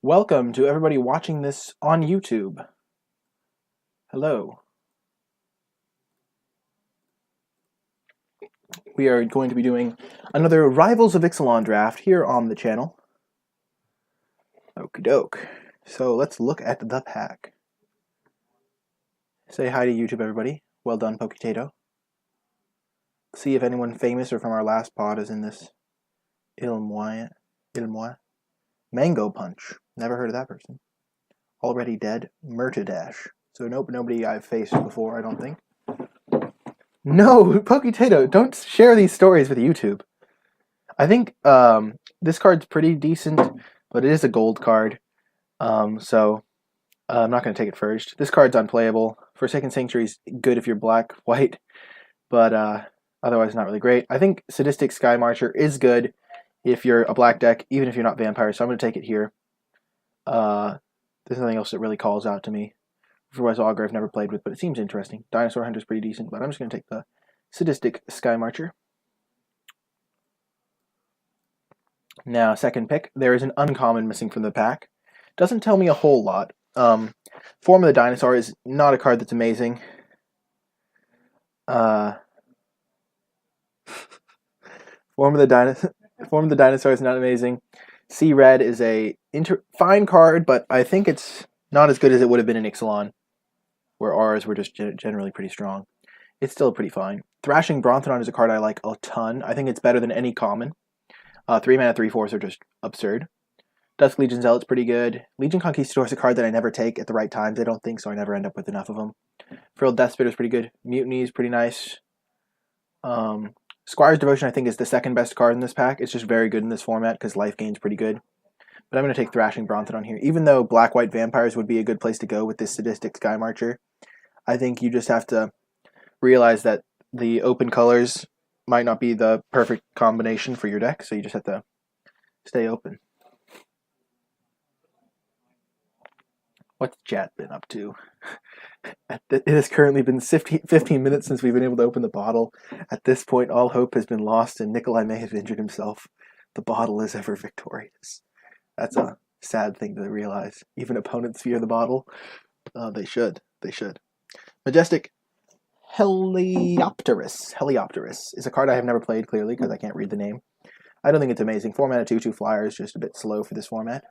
Welcome to everybody watching this on YouTube. Hello. We are going to be doing another Rivals of Ixalan Draft here on the channel. Okie doke. So let's look at the pack. Say hi to YouTube, everybody. Well done, Poketato. See if anyone famous or from our last pod is in this. Ilmoy. Mango Punch. Never heard of that person. Already dead. Murtadash. So nope, nobody I've faced before, I don't think. No, Poketato, don't share these stories with YouTube. I think this card's pretty decent, but it is a gold card. So I'm not going to take it first. This card's unplayable. Forsaken Sanctuary's good if you're black, white, but otherwise not really great. I think Sadistic Sky Marcher is good if you're a black deck, even if you're not vampire, so I'm going to take it here. There's nothing else that really calls out to me. Rivals Augur I've never played with, but it seems interesting. Dinosaur Hunter's pretty decent, but I'm just going to take the Sadistic Sky Marcher. Now, second pick, there is an uncommon missing from the pack. Doesn't tell me a whole lot. Form of the Dinosaur is not a card that's amazing. Form of the Dinosaur is not amazing. Sea Red is a fine card, but I think it's not as good as it would have been in Ixalan, where ours were just generally pretty strong. It's still pretty fine. Thrashing Brontodon is a card I like a ton. I think it's better than any common. 3 mana 3/4s are just absurd. Dusk Legion Zealot's pretty good. Legion Conquistador is a card that I never take at the right times, I don't think, so I never end up with enough of them. Frilled Death Spitter's pretty good. Mutiny is pretty nice. Squire's Devotion, I think, is the second best card in this pack. It's just very good in this format because life gain's pretty good. But I'm going to take Thrashing Brontodon here. Even though Black-White Vampires would be a good place to go with this Sadistic Sky Marcher, I think you just have to realize that the open colors might not be the perfect combination for your deck, so you just have to stay open. What's chat been up to? It has currently been 15 minutes since we've been able to open the bottle. At this point, all hope has been lost, and Nikolai may have injured himself. The bottle is ever victorious. That's a sad thing to realize. Even opponents fear the bottle. They should. They should. Majestic Heliopterus. Heliopterus is a card I have never played, clearly, because I can't read the name. I don't think it's amazing. 4 mana 2/2 flyer is just a bit slow for this format.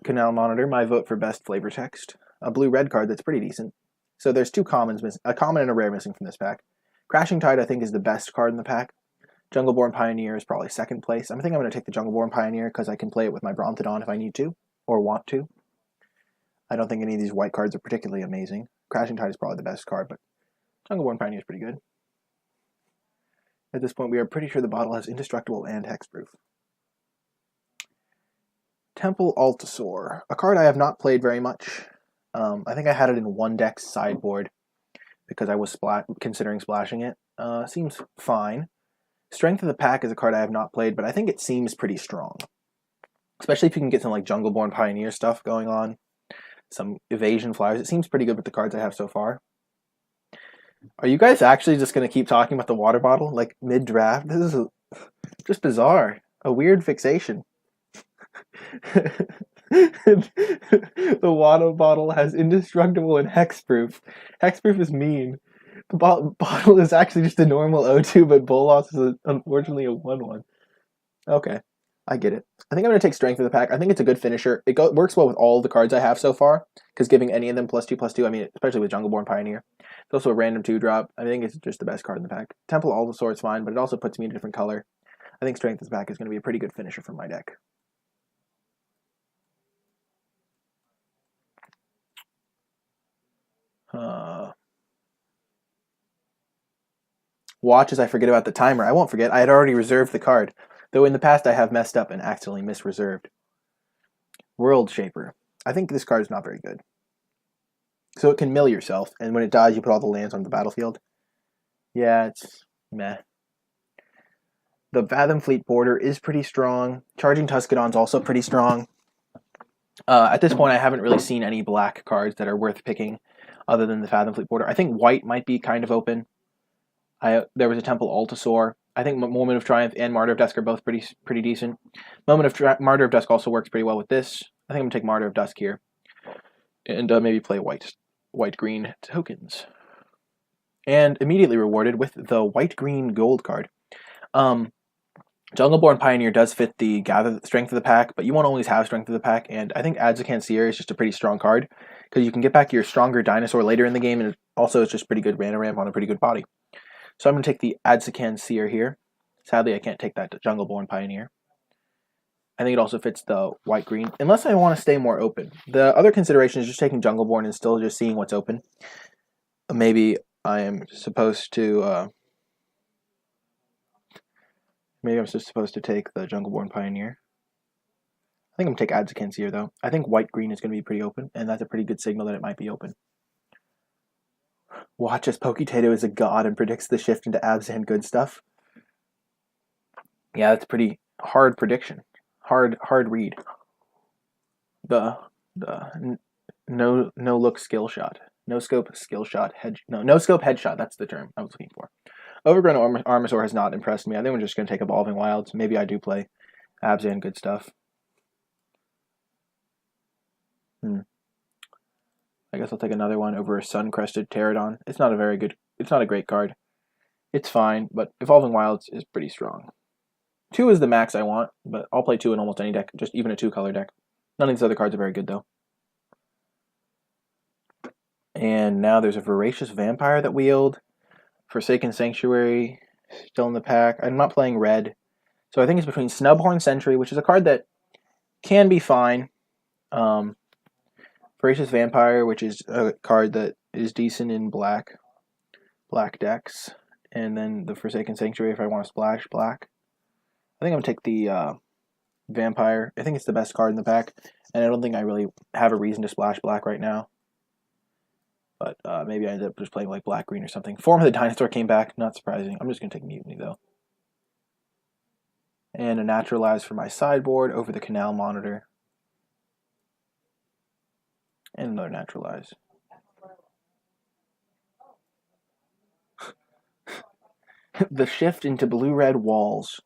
Canal Monitor, my vote for best flavor text. A blue-red card that's pretty decent. So there's two commons, a common and a rare missing from this pack. Crashing Tide, I think, is the best card in the pack. Jungleborn Pioneer is probably second place. I think I'm going to take the Jungleborn Pioneer because I can play it with my Brontodon if I need to, or want to. I don't think any of these white cards are particularly amazing. Crashing Tide is probably the best card, but Jungleborn Pioneer is pretty good. At this point, we are pretty sure the bottle has Indestructible and Hexproof. Temple Altasaur, a card I have not played very much. I think I had it in one deck's sideboard because I was considering splashing it. Seems fine. Strength of the Pack is a card I have not played, but I think it seems pretty strong. Especially if you can get some like Jungleborn Pioneer stuff going on. Some evasion flyers. It seems pretty good with the cards I have so far. Are you guys actually just going to keep talking about the water bottle like mid-draft? This is just bizarre. A weird fixation. The water bottle has Indestructible and Hexproof. Hexproof is mean. The bottle is actually just a normal O2, but Bolas is unfortunately a 1/1. Okay, I get it. I think I'm going to take Strength of the Pack. I think it's a good finisher. It works well with all the cards I have so far, because giving any of them +2/+2, I mean, especially with Jungleborn Pioneer. It's also a random 2-drop. I think it's just the best card in the pack. Temple Altasaur is fine, but it also puts me in a different color. I think Strength of the Pack is going to be a pretty good finisher for my deck. Watch as I forget about the timer. I won't forget. I had already reserved the card, though in the past I have messed up and accidentally misreserved. World Shaper. I think this card is not very good. So it can mill yourself, and when it dies, you put all the lands on the battlefield. Yeah, it's meh. The Fathom Fleet Border is pretty strong. Charging Tuscadon's also pretty strong. At this point, I haven't really seen any black cards that are worth picking other than the Fathom Fleet Border. I think white might be kind of open. There was a Temple Altasaur. I think Moment of Triumph and Martyr of Dusk are both pretty decent. Martyr of Dusk also works pretty well with this. I think I'm going to take Martyr of Dusk here. And maybe play white-green tokens. And immediately rewarded with the white-green gold card. Jungleborn Pioneer does fit the gather strength of the pack, but you won't always have strength of the pack, and I think Adzakhan Seer is just a pretty strong card, because you can get back your stronger dinosaur later in the game, and also it's just pretty good mana ramp on a pretty good body. So I'm going to take the Adzakhan Seer here. Sadly, I can't take that Jungleborn Pioneer. I think it also fits the white-green, unless I want to stay more open. The other consideration is just taking Jungleborn and still just seeing what's open. Maybe I am supposed to... Maybe I'm just supposed to take the Jungleborn Pioneer. I think I'm going to take Adzakhan Seer, though. I think white-green is going to be pretty open, and that's a pretty good signal that it might be open. Watch as Poketato is a god and predicts the shift into Abzan good stuff. Yeah, that's a pretty hard prediction. Hard read. The no look skill shot. No scope skill shot. No scope headshot. That's the term I was looking for. Overgrown Armasaur has not impressed me. I think we're just going to take Evolving Wilds. Maybe I do play Abzan good stuff. I guess I'll take another one over a Sun-Crested Pterodon. It's not a great card. It's fine, but Evolving Wilds is pretty strong. 2 is the max I want, but I'll play 2 in almost any deck, just even a 2-color deck. None of these other cards are very good, though. And now there's a Voracious Vampire that wheeled. Forsaken Sanctuary, still in the pack. I'm not playing red. So I think it's between Snubhorn Sentry, which is a card that can be fine. Voracious Vampire, which is a card that is decent in black decks. And then the Forsaken Sanctuary if I want to splash black. I think I'm going to take the Vampire. I think it's the best card in the pack. And I don't think I really have a reason to splash black right now. But maybe I ended up just playing like black-green or something. Form of the Dinosaur came back. Not surprising. I'm just going to take Mutiny, though. And a Naturalize for my sideboard over the Canal Monitor. And another Naturalize. The shift into blue-red walls.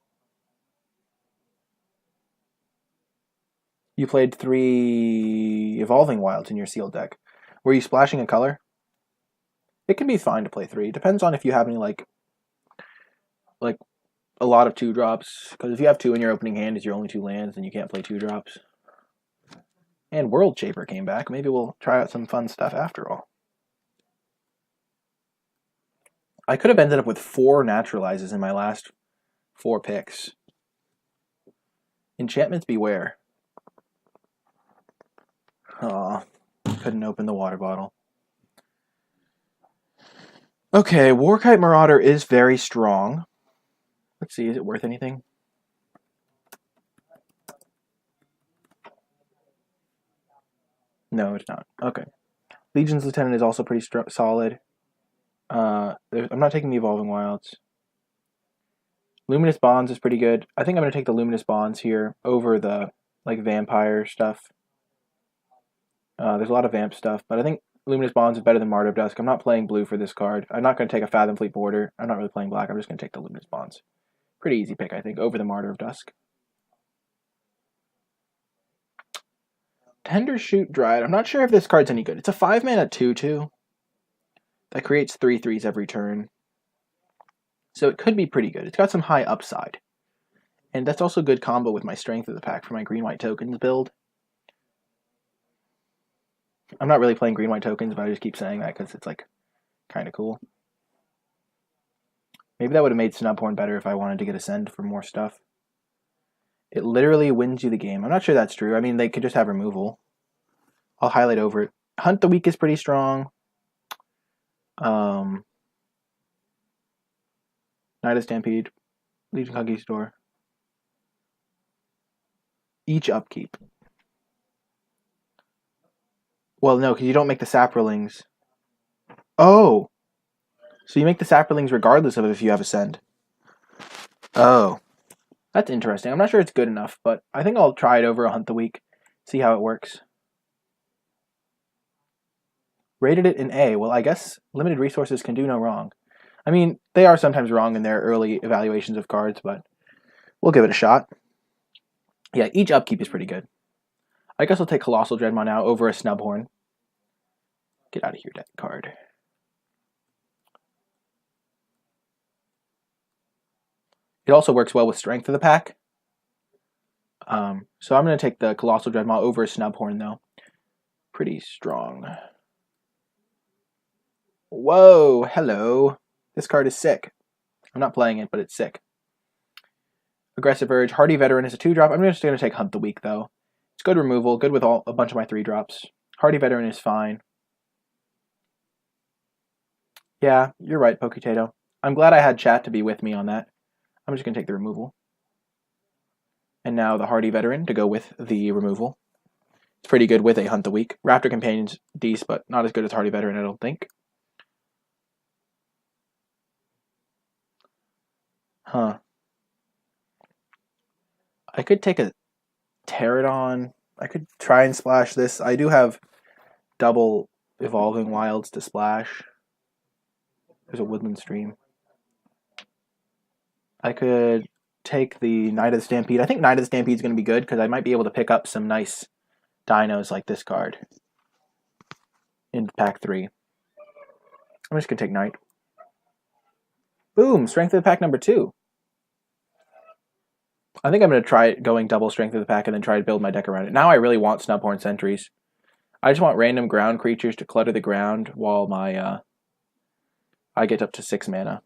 You played 3 Evolving Wilds in your sealed deck. Were you splashing a color? It can be fine to play 3. It depends on if you have any, like a lot of 2-drops. Because if you have 2 in your opening hand as your only 2 lands, then you can't play 2-drops. And World Shaper came back. Maybe we'll try out some fun stuff after all. I could have ended up with 4 Naturalizes in my last 4 picks. Enchantments Beware. Aw, couldn't open the water bottle. Okay, Warkite Marauder is very strong. Let's see, is it worth anything? No, it's not. Okay. Legion's Lieutenant is also pretty solid. I'm not taking the Evolving Wilds. Luminous Bonds is pretty good. I think I'm going to take the Luminous Bonds here over the vampire stuff. There's a lot of vamp stuff, but I think Luminous Bonds is better than Martyr of Dusk. I'm not playing blue for this card. I'm not going to take a Fathom Fleet Border. I'm not really playing black. I'm just going to take the Luminous Bonds. Pretty easy pick, I think, over the Martyr of Dusk. Tender Shoot Dryad. I'm not sure if this card's any good. It's a 5-mana 2/2 that creates 3/3s every turn. So it could be pretty good. It's got some high upside. And that's also a good combo with my Strength of the Pack for my green-white tokens build. I'm not really playing green-white tokens, but I just keep saying that because it's kind of cool. Maybe that would have made Snubhorn better if I wanted to get Ascend for more stuff. It literally wins you the game. I'm not sure that's true. I mean, they could just have removal. I'll highlight over it. Hunt the Weak is pretty strong. Night of Stampede. Legion Conquistador. Each upkeep. Well, no, because you don't make the Saprolings. Oh! So you make the Saprolings regardless of if you have Ascend. Oh. That's interesting. I'm not sure it's good enough, but I think I'll try it over a Hunt the Weak. See how it works. Rated it in A. Well, I guess limited resources can do no wrong. I mean, they are sometimes wrong in their early evaluations of cards, but we'll give it a shot. Yeah, each upkeep is pretty good. I guess I'll take Colossal Dreadmaw now over a Snubhorn. Get out of here, deck card. It also works well with Strength of the Pack. So I'm going to take the Colossal Dreadmaw over a Snubhorn, though. Pretty strong. Whoa, hello. This card is sick. I'm not playing it, but it's sick. Aggressive Urge. Hardy Veteran is a 2-drop. I'm just going to take Hunt the Weak, though. It's good removal. Good with a bunch of my 3-drops. Hardy Veteran is fine. Yeah, you're right, Poketato. I'm glad I had chat to be with me on that. I'm just going to take the removal. And now the Hardy Veteran to go with the removal. It's pretty good with a Hunt the Weak. Raptor Companion's decent, but not as good as Hardy Veteran, I don't think. Huh. I could take a Pterodon. I could try and splash this. I do have double Evolving Wilds to splash. There's a Woodland Stream. I could take the Knight of the Stampede. I think Knight of the Stampede is going to be good because I might be able to pick up some nice dinos like this card in pack 3. I'm just going to take Knight. Boom! Strength of the Pack number 2. I think I'm going to try going double Strength of the Pack and then try to build my deck around it. Now I really want Snubhorn Sentries. I just want random ground creatures to clutter the ground while my I get up to 6 mana.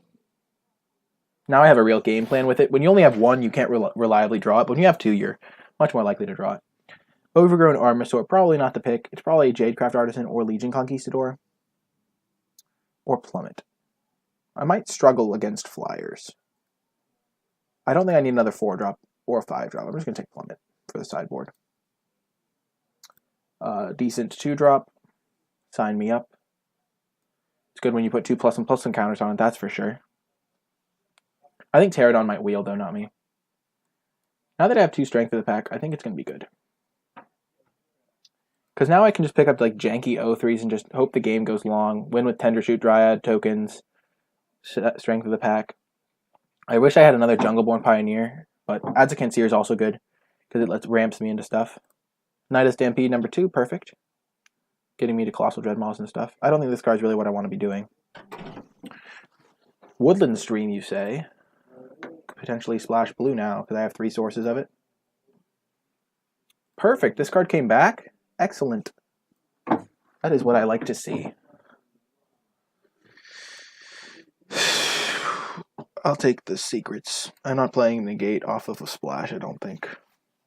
Now I have a real game plan with it. When you only have 1, you can't reliably draw it. But when you have 2, you're much more likely to draw it. Overgrown Armasaur, probably not the pick. It's probably Jadecraft Artisan or Legion Conquistador. Or Plummet. I might struggle against Flyers. I don't think I need another 4-drop or 5-drop. I'm just going to take Plummet for the sideboard. Decent 2-drop. Sign me up. It's good when you put 2++ and counters on it, that's for sure. I think Pterodon might wheel, though, not me. Now that I have 2 Strength of the Pack, I think it's going to be good. Because now I can just pick up like janky O3s and just hope the game goes long. Win with Tendershoot, Dryad, tokens, Strength of the Pack. I wish I had another Jungleborn Pioneer, but Adzakan Seer is also good because it ramps me into stuff. Knight of Stampede number 2, perfect. Getting me to Colossal Dreadmaws and stuff. I don't think this card is really what I want to be doing. Woodland Stream, you say? Potentially splash blue now because I have 3 sources of it. Perfect. This card came back. Excellent. That is what I like to see. I'll take the secrets. I'm not playing negate off of a splash, I don't think.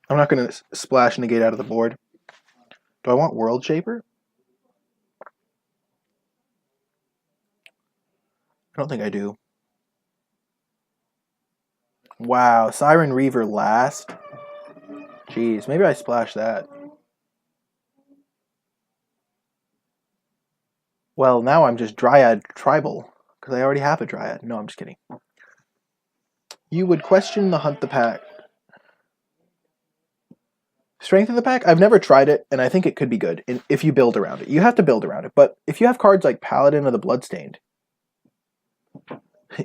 I'm not going to splash negate out of the board. Do I want World Shaper? I don't think I do. Wow, Siren Reaver last? Jeez, maybe I splash that. Well, now I'm just Dryad Tribal, because I already have a Dryad. No, I'm just kidding. You would question the Hunt the Pack. Strength of the Pack? I've never tried it, and I think it could be good if you build around it. You have to build around it, but if you have cards like Paladin of the Bloodstained...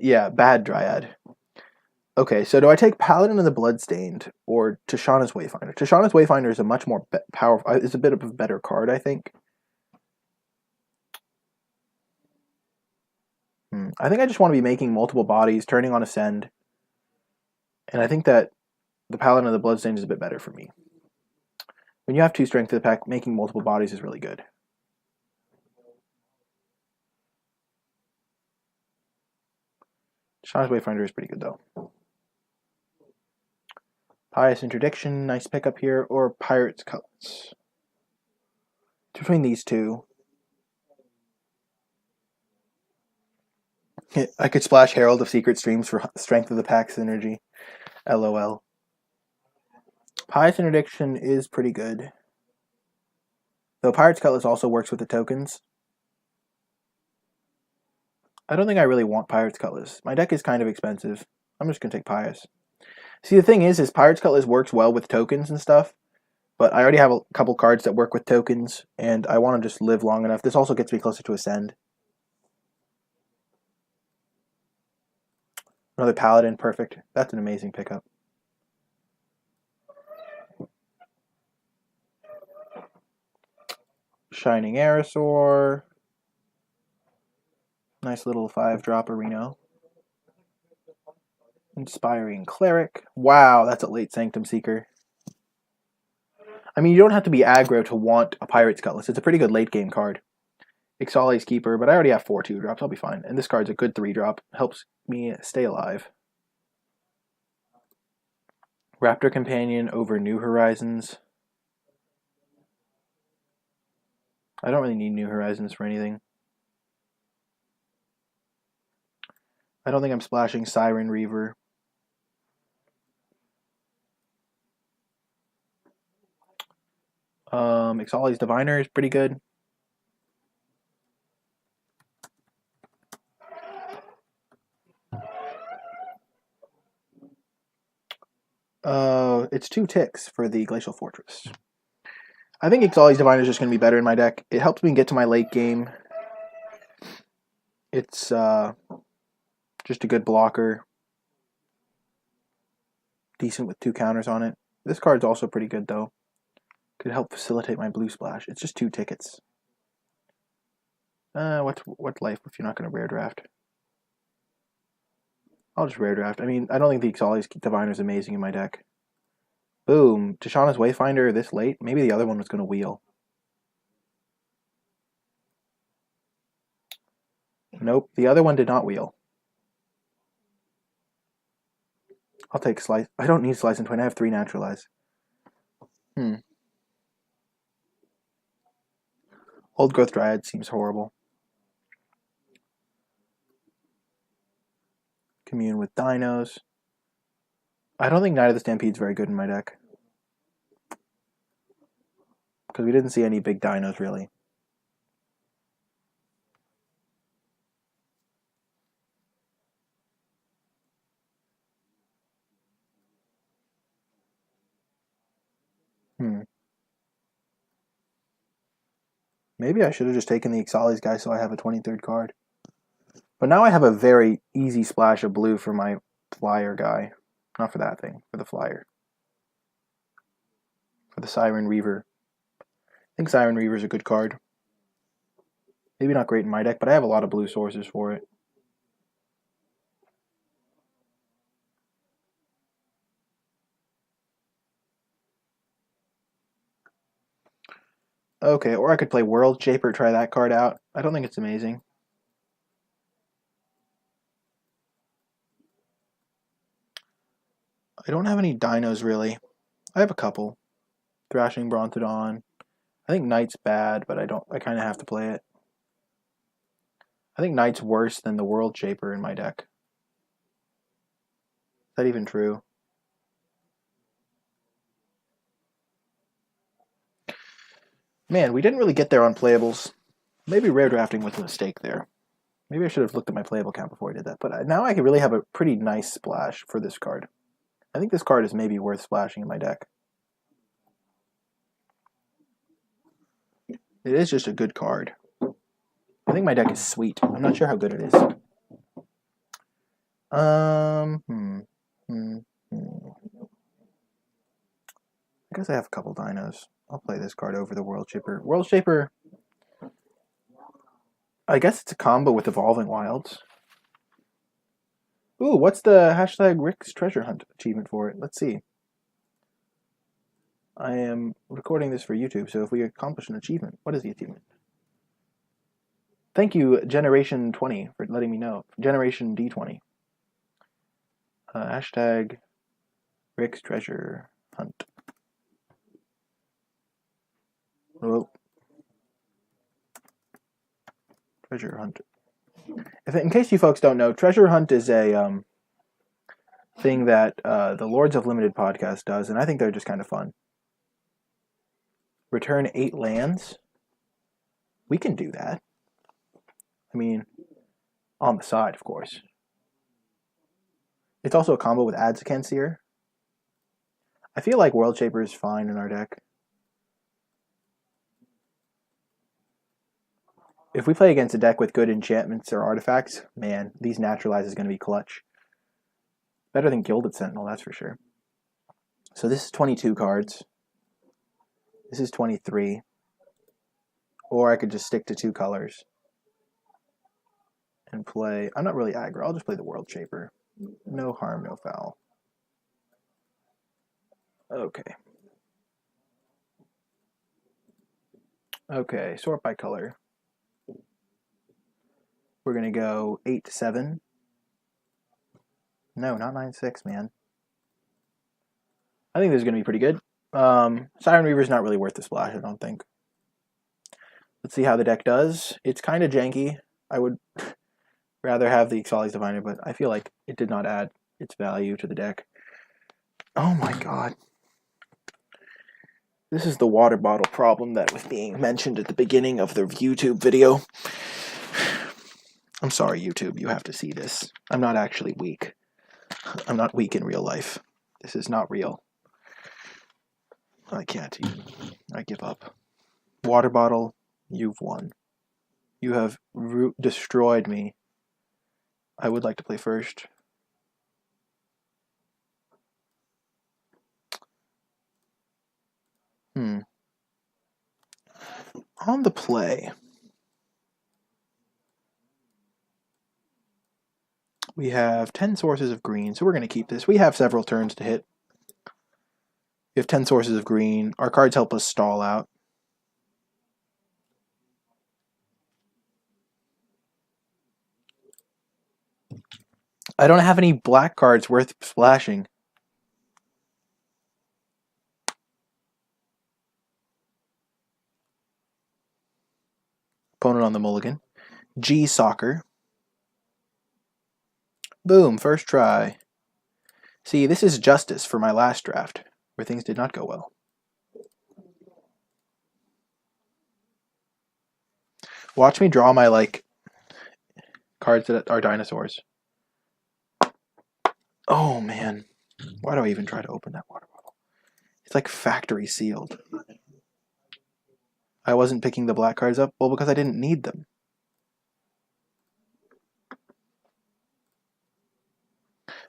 yeah, bad Dryad. Okay, so do I take Paladin of the Bloodstained or Tishana's Wayfinder? Tishana's Wayfinder is a much more powerful... is a bit of a better card, I think. I think I just want to be making multiple bodies, turning on Ascend. And I think that the Paladin of the Bloodstained is a bit better for me. When you have 2 Strength of the Pack, making multiple bodies is really good. Tishana's Wayfinder is pretty good, though. Pious Interdiction, nice pickup here, or Pirate's Cutlass. Between these 2. I could splash Herald of Secret Streams for Strength of the Pack synergy. LOL. Pious Interdiction is pretty good. Though Pirate's Cutlass also works with the tokens. I don't think I really want Pirate's Cutlass. My deck is kind of expensive. I'm just going to take Pious. See, the thing is Pirate's Cutlass works well with tokens and stuff, but I already have a couple cards that work with tokens, and I want to just live long enough. This also gets me closer to Ascend. Another Paladin, perfect. That's an amazing pickup. Shining Aerosaur. Nice little 5-drop Reno. Inspiring Cleric. Wow, that's a late Sanctum Seeker. I mean, you don't have to be aggro to want a Pirate's Cutlass. It's a pretty good late game card. Ixalan's Keeper, but I already have 4 2-drops. I'll be fine. And this card's a good 3-drop. Helps me stay alive. Raptor Companion over New Horizons. I don't really need New Horizons for anything. I don't think I'm splashing Siren Reaver. Ixalan's Diviner is pretty good. It's 2 ticks for the Glacial Fortress. I think Ixalan's Diviner is just going to be better in my deck. It helps me get to my late game. It's just a good blocker. Decent with 2 counters on it. This card's also pretty good, though. Could help facilitate my blue splash. It's just 2 tickets. What life if you're not going to rare draft? I'll just rare draft. I mean, I don't think the Ixalan's Diviner is amazing in my deck. Boom. Tishana's Wayfinder this late? Maybe the other one was going to wheel. Nope, the other one did not wheel. I'll take Slice. I don't need Slice and Twin. I have 3 Naturalize. Old Growth Dryad seems horrible. Commune with Dinos. I don't think Knight of the Stampede is very good in my deck. Because we didn't see any big dinos, really. Maybe I should have just taken the Ixalan's guy so I have a 23rd card. But now I have a very easy splash of blue for my flyer guy. Not for that thing, for the flyer. For the Siren Reaver. I think Siren Reaver is a good card. Maybe not great in my deck, but I have a lot of blue sources for it. Okay, or I could play World Shaper, try that card out. I don't think it's amazing. I don't have any dinos, really. I have a couple. Thrashing Brontodon. I think Knight's bad, but I kind of have to play it. I think Knight's worse than the World Shaper in my deck. Is that even true? Man, we didn't really get there on playables. Maybe rare drafting was a mistake there. Maybe I should have looked at my playable count before I did that. But now I can really have a pretty nice splash for this card. I think this card is maybe worth splashing in my deck. It is just a good card. I think my deck is sweet. I'm not sure how good it is. I guess I have a couple dinos. I'll play this card over the World Shaper. World Shaper, I guess it's a combo with Evolving Wilds. Ooh, what's the hashtag Rick's Treasure Hunt achievement for it? Let's see. I am recording this for YouTube, so if we accomplish an achievement, what is the achievement? Thank you, Generation 20, for letting me know. Generation D20. Hashtag Rick's Treasure Hunt. Oh. Treasure Hunt. In case you folks don't know, Treasure Hunt is a thing that the Lords of Limited podcast does, and I think they're just kind of fun. Return 8 lands. We can do that. I mean, on the side, of course. It's also a combo with Adzakanseer. I feel like World Shaper is fine in our deck. If we play against a deck with good enchantments or artifacts, man, these Naturalize is going to be clutch. Better than Gilded Sentinel, that's for sure. So this is 22 cards. This is 23. Or I could just stick to 2 colors and play... I'm not really aggro. I'll just play the World Shaper. No harm, no foul. Okay. Okay, sort by color. We're going to go 8-7. No, not 9-6, man. I think this is going to be pretty good. Siren Reaver's not really worth the splash, I don't think. Let's see how the deck does. It's kind of janky. I would rather have the Ixalan Diviner, but I feel like it did not add its value to the deck. Oh my god. This is the water bottle problem that was being mentioned at the beginning of the YouTube video. I'm sorry, YouTube, you have to see this. I'm not actually weak. I'm not weak in real life. This is not real. I can't even. I give up. Water bottle, you've won. You have destroyed me. I would like to play first. On the play, we have 10 sources of green, so we're going to keep this. We have several turns to hit. We have 10 sources of green. Our cards help us stall out. I don't have any black cards worth splashing. Opponent on the mulligan. G Soccer. Boom, first try. See, this is justice for my last draft, where things did not go well. Watch me draw my, like, cards that are dinosaurs. Oh, man. Why do I even try to open that water bottle? It's like factory sealed. I wasn't picking the black cards up? Well, because I didn't need them.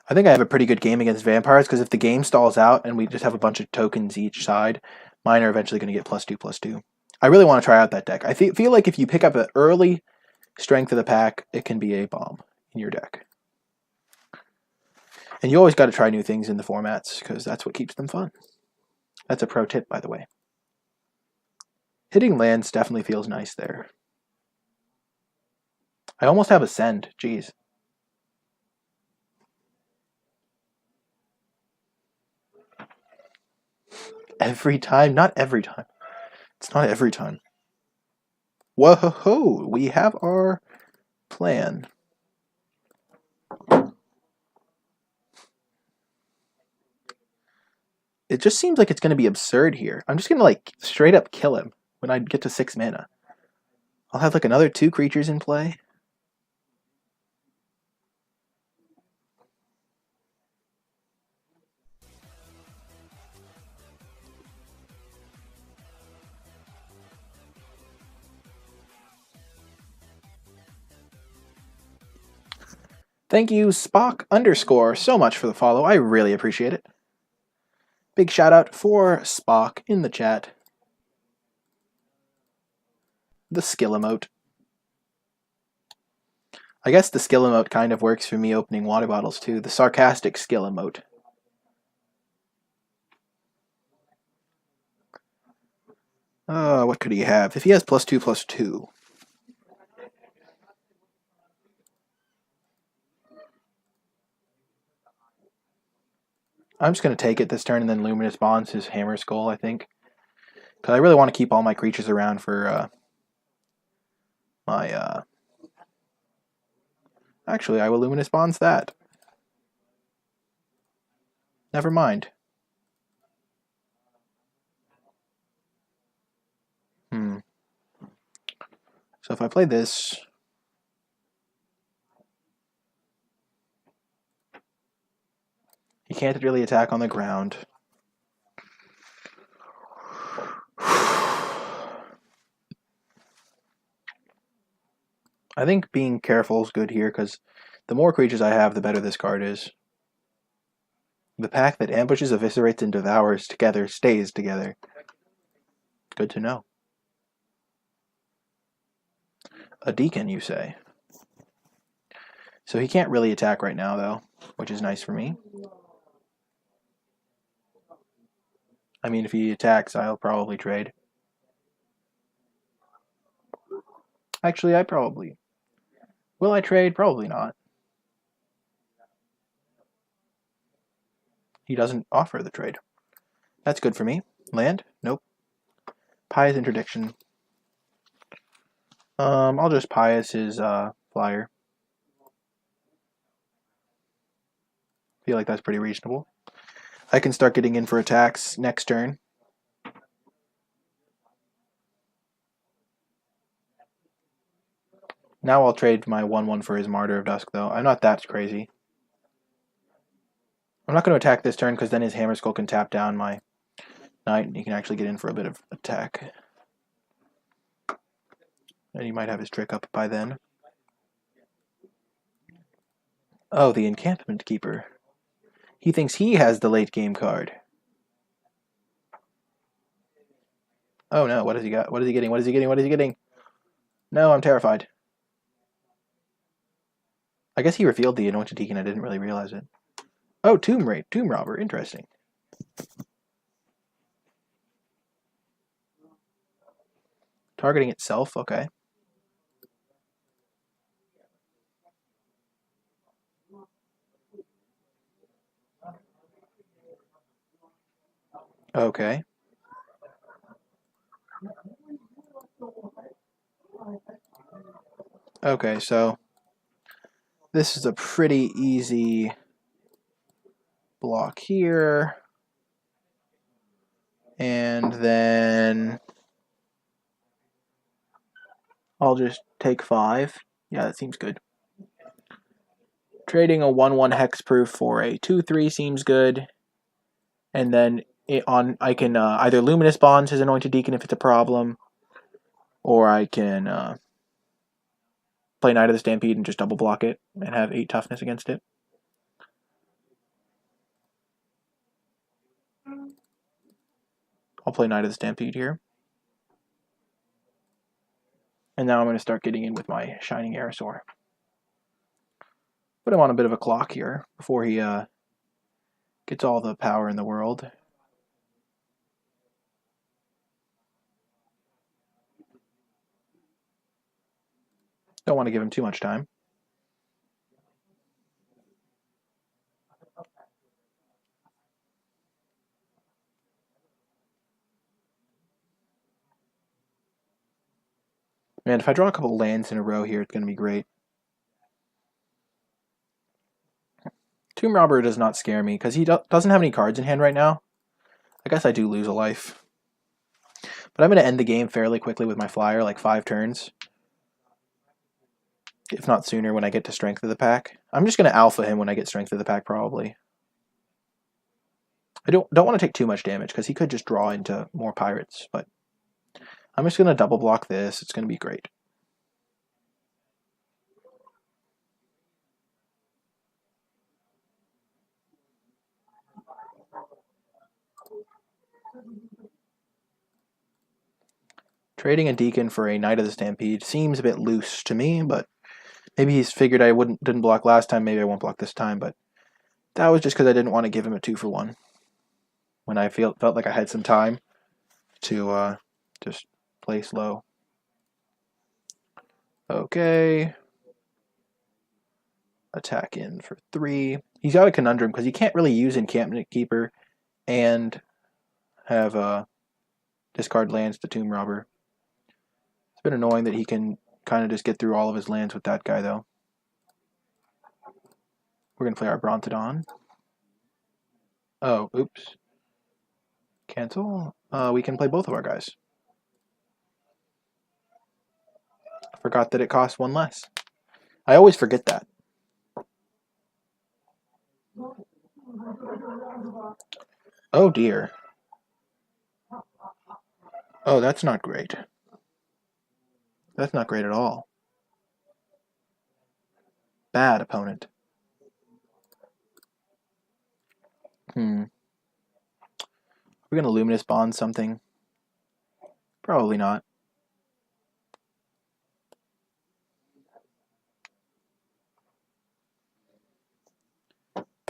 I think I have a pretty good game against vampires, because if the game stalls out and we just have a bunch of tokens each side, mine are eventually going to get +2/+2. I really want to try out that deck. I feel like if you pick up an early strength of the pack, it can be a bomb in your deck. And you always got to try new things in the formats, because that's what keeps them fun. That's a pro tip, by the way. Hitting lands definitely feels nice there. I almost have a send. Jeez. Every time? Not every time. It's not every time. Whoa-ho-ho! We have our plan. It just seems like it's going to be absurd here. I'm just going to, like, straight up kill him when I get to 6 mana. I'll have, like, another 2 creatures in play. Thank you, Spock_, so much for the follow. I really appreciate it. Big shout out for Spock in the chat. The skill emote. I guess the skill emote kind of works for me opening water bottles too. The sarcastic skill emote. What could he have? If he has +2/+2. I'm just going to take it this turn and then Luminous Bonds his Hammer Skull, I think. Because I really want to keep all my creatures around for my... Actually, I will Luminous Bonds that. Never mind. So if I play this... He can't really attack on the ground. I think being careful is good here, because the more creatures I have, the better this card is. The pack that ambushes, eviscerates, and devours together stays together. Good to know. a deacon, you say? So he can't really attack right now, though, which is nice for me. I mean, if he attacks, I'll probably trade. Actually, I probably... Will I trade? Probably not. He doesn't offer the trade. That's good for me. Land? Nope. Pious Interdiction. I'll just Pious his flyer. Feel like that's pretty reasonable. I can start getting in for attacks next turn. Now I'll trade my 1/1 for his Martyr of Dusk, though. I'm not that crazy. I'm not going to attack this turn because then his Hammer Skull can tap down my Knight and he can actually get in for a bit of attack. And he might have his trick up by then. Oh, the Encampment Keeper. He thinks he has the late game card. Oh no, what has he got? What is he getting? What is he getting? What is he getting? No, I'm terrified. I guess he revealed the Anointed Deacon. I didn't really realize it. Oh, Tomb Robber. Interesting. Targeting itself. Okay. Okay. Okay, so this is a pretty easy block here. And then I'll just take 5. Yeah, that seems good. Trading a 1/1 hexproof for a 2/3 seems good. And then I can either Luminous Bonds his Anointed Deacon if it's a problem, or I can play Knight of the Stampede and just double block it and have 8 toughness against it. I'll play Knight of the Stampede here. And now I'm going to start getting in with my Shining Aerosaur. Put him on a bit of a clock here before he gets all the power in the world. Don't want to give him too much time. Man, if I draw a couple lands in a row here, it's going to be great. Tomb Robber does not scare me because he doesn't have any cards in hand right now. I guess I do lose a life. But I'm going to end the game fairly quickly with my flyer, like 5 turns. If not sooner when I get to Strength of the Pack. I'm just going to alpha him when I get Strength of the Pack, probably. I don't want to take too much damage because he could just draw into more pirates, but I'm just going to double block this. It's going to be great. Trading a Deacon for a Knight of the Stampede seems a bit loose to me, but maybe he's figured I didn't block last time, maybe I won't block this time, but that was just because I didn't want to give him a 2-for-1 when I felt like I had some time to just play slow. Okay. Attack in for 3. He's got a conundrum because he can't really use Encampment Keeper and have discard lands to Tomb Robber. It's been annoying that he can kind of just get through all of his lands with that guy, though. We're going to play our Brontodon. Oh, oops. Cancel. We can play both of our guys. Forgot that it costs 1 less. I always forget that. Oh dear. Oh, that's not great. That's not great at all. Bad opponent. We're going to Luminous Bond something. Probably not.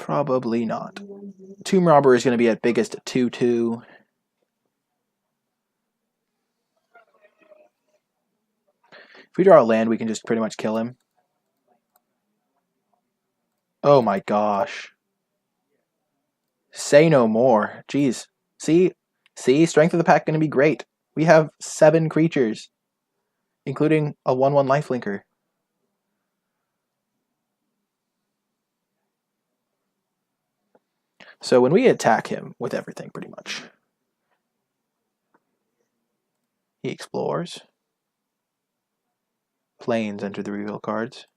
Probably not. Tomb Robber is going to be at biggest 2/2. If we draw a land, we can just pretty much kill him. Oh my gosh. Say no more. Jeez. See? Strength of the pack going to be great. We have 7 creatures, including a 1/1 lifelinker. So when we attack him with everything, pretty much, he explores. Planes enter the reveal cards.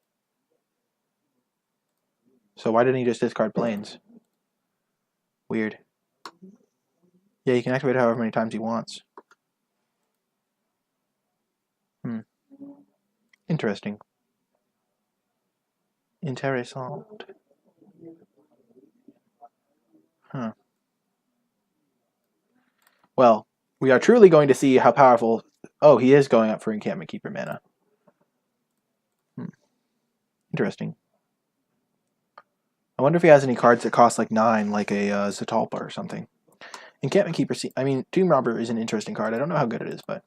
So why didn't he just discard planes? Weird. Yeah, he can activate it however many times he wants. Interesting. Interessant. Huh. Well, we are truly going to see how powerful... Oh, he is going up for Encampment Keeper mana. Interesting. I wonder if he has any cards that cost like 9, like a Zatalpa or something. Encampment Keeper... I mean, Tomb Robber is an interesting card. I don't know how good it is, but...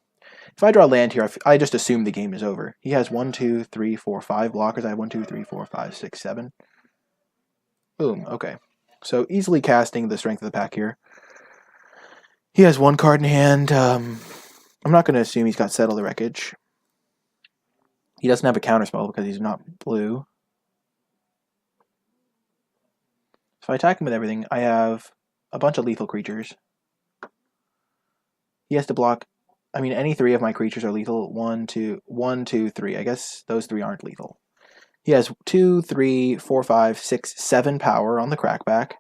If I draw land here, I just assume the game is over. He has 1, 2, 3, 4, 5 blockers. I have 1, 2, 3, 4, 5, 6, 7. Boom. Okay. So easily casting the strength of the pack here. He has 1 card in hand. I'm not going to assume he's got Settle the Wreckage. He doesn't have a counterspell because he's not blue. If I attack him with everything, I have a bunch of lethal creatures. He has to block... I mean, any 3 of my creatures are lethal. 1, 2, 3. I guess those 3 aren't lethal. He has 2, 3, 4, 5, 6, 7 power on the crackback.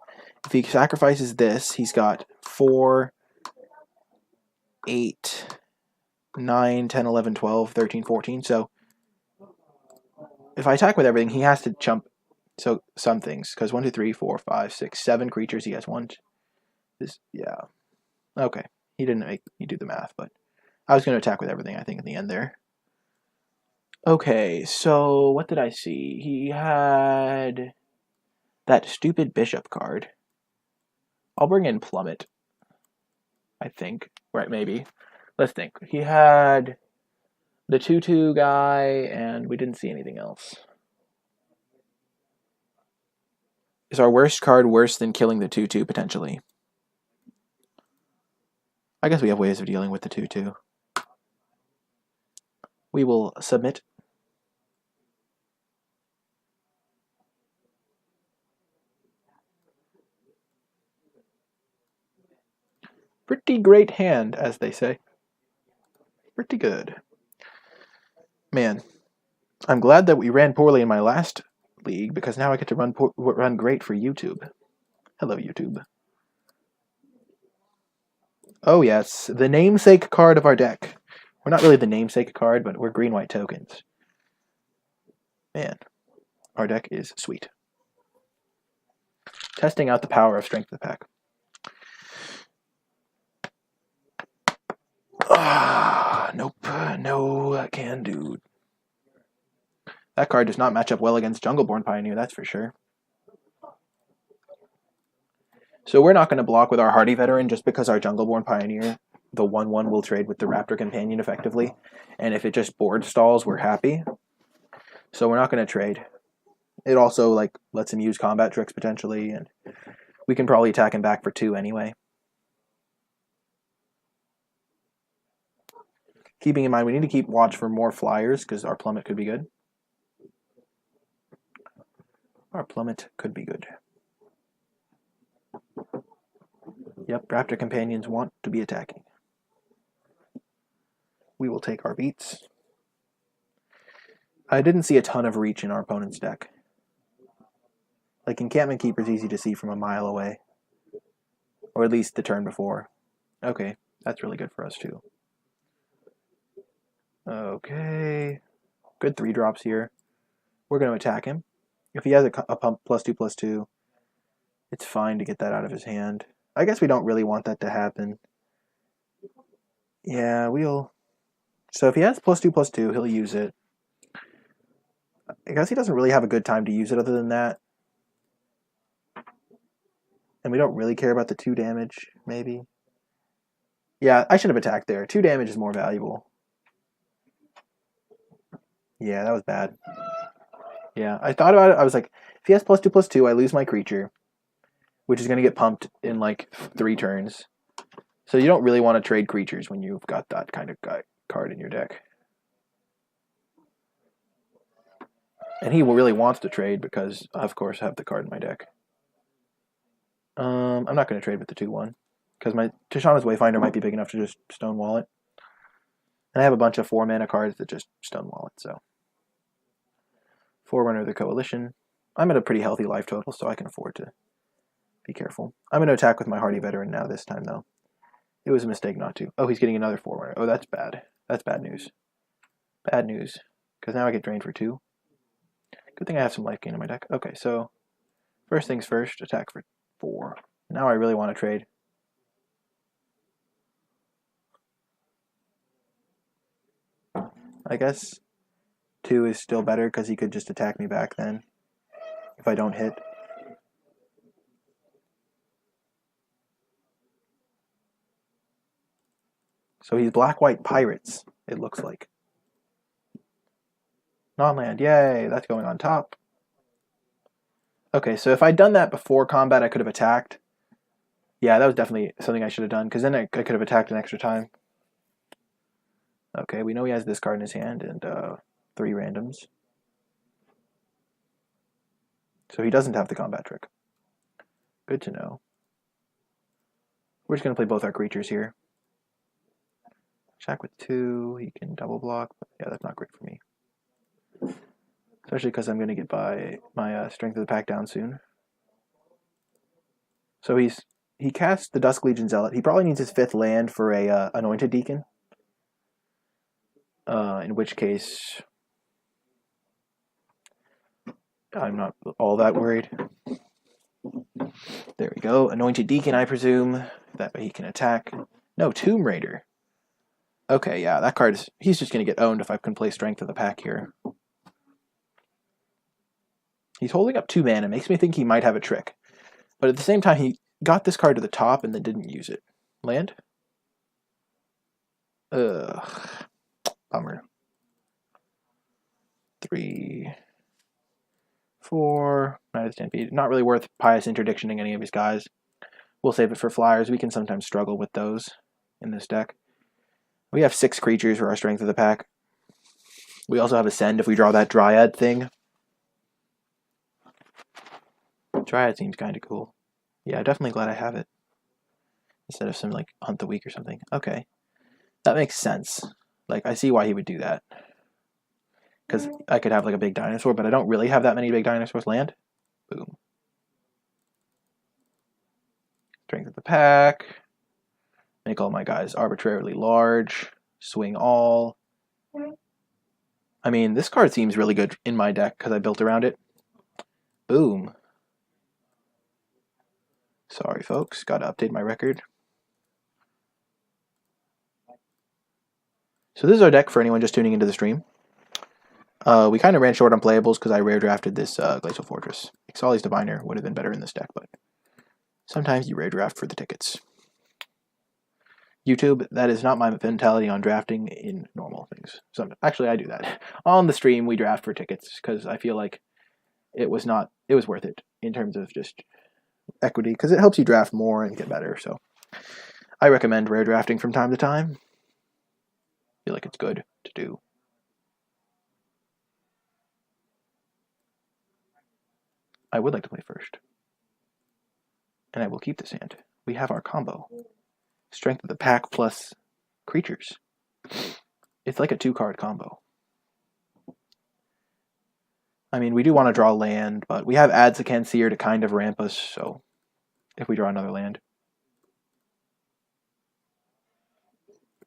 If he sacrifices this, he's got 4, 8, 9, 10, 11, 12, 13, 14. So if I attack with everything, he has to jump some things. Because 1, 2, 3, 4, 5, 6, 7 creatures. He has 1. Yeah. Okay. He didn't make me do the math, but I was going to attack with everything, I think, in the end there. Okay, so what did I see? He had that stupid bishop card. I'll bring in Plummet, I think. Right, maybe. Let's think. He had the 2/2 guy, and we didn't see anything else. Is our worst card worse than killing the 2/2, potentially? I guess we have ways of dealing with the 2/2. We will submit. Pretty great hand, as they say. Pretty good. Man, I'm glad that we ran poorly in my last league, because now I get to run great for YouTube. Hello, YouTube. Oh yes, the namesake card of our deck. We're not really the namesake card, but we're green-white tokens. Man, our deck is sweet. Testing out the power of Strength of the Pack. Nope, no can do. That card does not match up well against Jungleborn Pioneer, that's for sure. So we're not going to block with our Hardy Veteran just because our Jungleborn Pioneer, the 1/1, will trade with the Raptor Companion effectively. And if it just board stalls, we're happy. So we're not going to trade. It also lets him use combat tricks potentially, and we can probably attack him back for 2 anyway. Keeping in mind, we need to keep watch for more flyers because our Plummet could be good. Our Plummet could be good. Yep, Raptor Companions want to be attacking. We will take our beats. I didn't see a ton of reach in our opponent's deck. Like, Encampment Keeper's easy to see from a mile away. Or at least the turn before. Okay, that's really good for us too. Okay. Good 3-drops here. We're going to attack him. If he has a pump +2/+2, it's fine to get that out of his hand. I guess we don't really want that to happen. Yeah, we'll... So if he has +2/+2, he'll use it. I guess he doesn't really have a good time to use it other than that. And we don't really care about the 2 damage, maybe. Yeah, I should have attacked there. 2 damage is more valuable. Yeah, that was bad. Yeah, I thought about it. I was like, if he has +2/+2, I lose my creature, which is going to get pumped in like 3 turns. So you don't really want to trade creatures when you've got that kind of card in your deck. And he really wants to trade because, of course, I have the card in my deck. I'm not going to trade with the 2/1 because my Tishana's Wayfinder might be big enough to just stonewall it. And I have a bunch of 4-mana cards that just stonewall it, so. Forerunner of the Coalition. I'm at a pretty healthy life total, so I can afford to be careful. I'm going to attack with my Hardy Veteran now this time, though. It was a mistake not to. Oh, he's getting another Forerunner. Oh, that's bad. That's bad news. Bad news. Because now I get drained for 2. Good thing I have some life gain in my deck. Okay, so first things first, attack for 4. Now I really want to trade. I guess 2 is still better because he could just attack me back then if I don't hit. So he's black-white pirates, it looks like. Non-land, yay, that's going on top. Okay, so if I'd done that before combat, I could have attacked. Yeah, that was definitely something I should have done, because then I could have attacked an extra time. Okay, we know he has this card in his hand, and 3 randoms. So he doesn't have the combat trick. Good to know. We're just going to play both our creatures here. Attack with 2, he can double block, but yeah, that's not great for me. Especially because I'm going to get my Strength of the Pack down soon. So he cast the Dusk Legion Zealot. He probably needs his 5th land for a Anointed Deacon. In which case, I'm not all that worried. There we go. Anointed Deacon, I presume. That way he can attack. No, Tomb Raider. Okay, yeah, that card is... He's just going to get owned if I can play Strength of the Pack here. He's holding up 2 mana. Makes me think he might have a trick. But at the same time, he got this card to the top and then didn't use it. Land? Ugh. Bummer. 3, 4, Knight of Stampede. Not really worth Pious Interdictioning any of his guys. We'll save it for flyers. We can sometimes struggle with those in this deck. We have 6 creatures for our Strength of the Pack. We also have Ascend if we draw that Dryad thing. Dryad seems kind of cool. Yeah, definitely glad I have it. Instead of some, like, Hunt the Weak or something. Okay. That makes sense. Like, I see why he would do that. Because I could have, like, a big dinosaur, but I don't really have that many big dinosaurs. Land? Boom. Strength of the Pack. Make all my guys arbitrarily large. Swing all. I mean, this card seems really good in my deck because I built around it. Boom. Sorry, folks. Got to update my record. So this is our deck for anyone just tuning into the stream. We kind of ran short on playables because I rare drafted this Glacial Fortress. Ixalan's Diviner would have been better in this deck, but sometimes you rare draft for the tickets. YouTube, that is not my mentality on drafting in normal things. Actually, I do that. On the stream, we draft for tickets because I feel like it was worth it in terms of just equity because it helps you draft more and get better. So I recommend rare drafting from time to time. I feel like it's good to do. I would like to play first. And I will keep this hand. We have our combo. Strength of the Pack plus creatures. It's like a 2-card combo. I mean, we do want to draw land, but we have Adzakan Seer to kind of ramp us, so if we draw another land.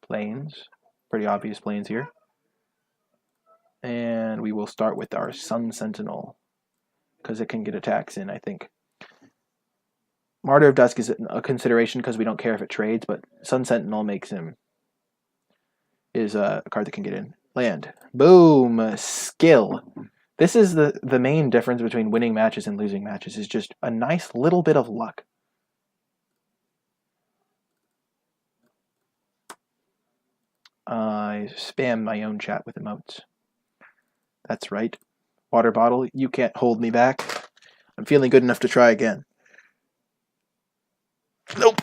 Plains. Pretty obvious plains here. And we will start with our Sun Sentinel, because it can get attacks in, I think. Martyr of Dusk is a consideration because we don't care if it trades, but Sun Sentinel is a card that can get in. Land. Boom! Skill. This is the main difference between winning matches and losing matches, is just a nice little bit of luck. I spam my own chat with emotes. That's right. Water bottle, you can't hold me back. I'm feeling good enough to try again. Nope.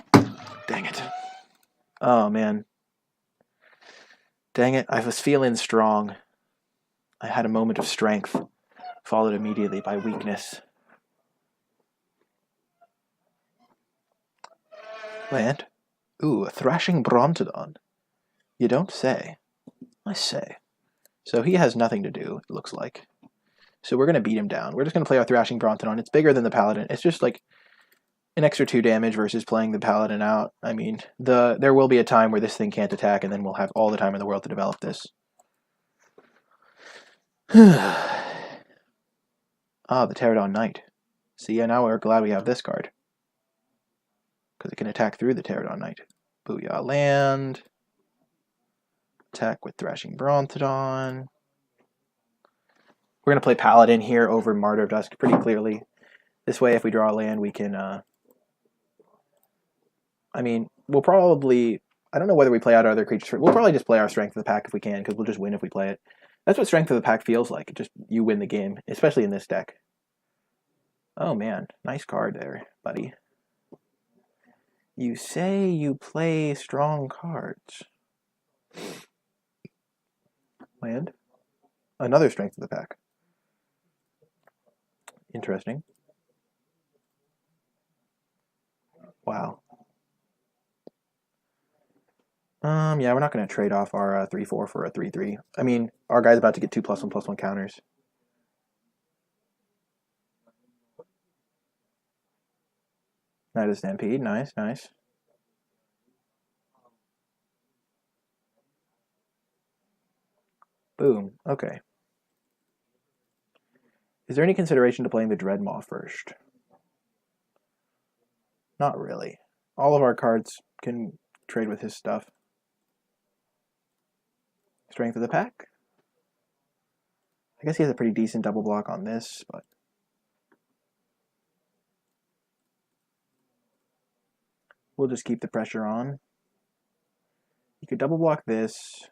Dang it. Oh, man. Dang it, I was feeling strong. I had a moment of strength, followed immediately by weakness. Land? Ooh, a thrashing Brontodon. You don't say. I say. So he has nothing to do, it looks like. So we're going to beat him down. We're just going to play our Thrashing Brontodon. It's bigger than the Paladin. It's just like an extra 2 damage versus playing the Paladin out. I mean, there will be a time where this thing can't attack, and then we'll have all the time in the world to develop this. Ah, the Pterodon Knight. See, yeah, now we're glad we have this card. Because it can attack through the Pterodon Knight. Booyah land. Attack with Thrashing Brontodon. We're going to play Paladin here over Martyr of Dusk pretty clearly. This way, if we draw a land, we can... I mean, we'll probably... I don't know whether we play out other creatures. We'll probably just play our Strength of the Pack if we can, because we'll just win if we play it. That's what Strength of the Pack feels like. Just you win the game, especially in this deck. Oh, man. Nice card there, buddy. You say you play strong cards. Land. Another Strength of the Pack. Interesting. Wow. Yeah, we're not going to trade off our 3/4 for a 3/3. I mean, our guy's about to get 2+1/+1 counters. Knight of Stampede, nice, nice. Boom, okay. Is there any consideration to playing the Dreadmaw first? Not really. All of our cards can trade with his stuff. Strength of the Pack? I guess he has a pretty decent double block on this, but... we'll just keep the pressure on. You could double block this.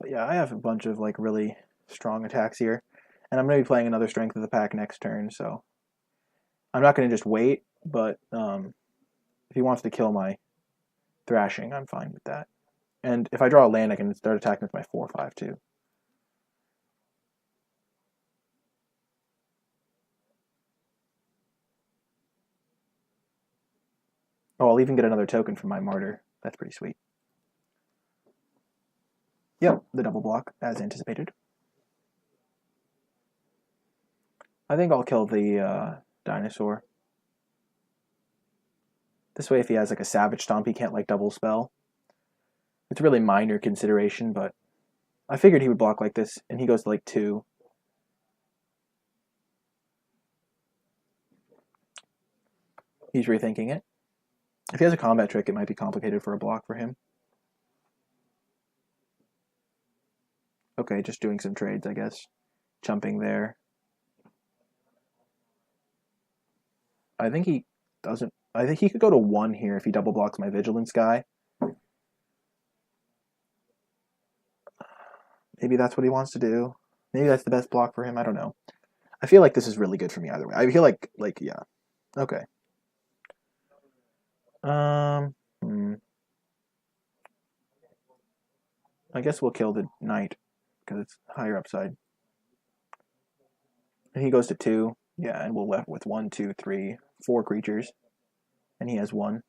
But yeah, I have a bunch of like really strong attacks here. And I'm going to be playing another Strength of the Pack next turn, so... I'm not going to just wait, but if he wants to kill my Thrashing, I'm fine with that. And if I draw a land, I can start attacking with my 4/5 too. Oh, I'll even get another token from my Martyr. That's pretty sweet. Yep, the double block, as anticipated. I think I'll kill the dinosaur. This way, if he has like a Savage Stomp, he can't like double spell. It's a really minor consideration, but I figured he would block like this, and he goes to like 2. He's rethinking it. If he has a combat trick, it might be complicated for a block for him. Okay, just doing some trades, I guess. Jumping there. I think he doesn't... I think he could go to 1 here if he double blocks my Vigilance guy. Maybe that's what he wants to do. Maybe that's the best block for him. I don't know. I feel like this is really good for me either way. I feel like yeah. Okay. I guess we'll kill the Knight because it's higher upside. And he goes to 2. Yeah, and we'll left with 1, 2, 3, 4 creatures. And he has 1.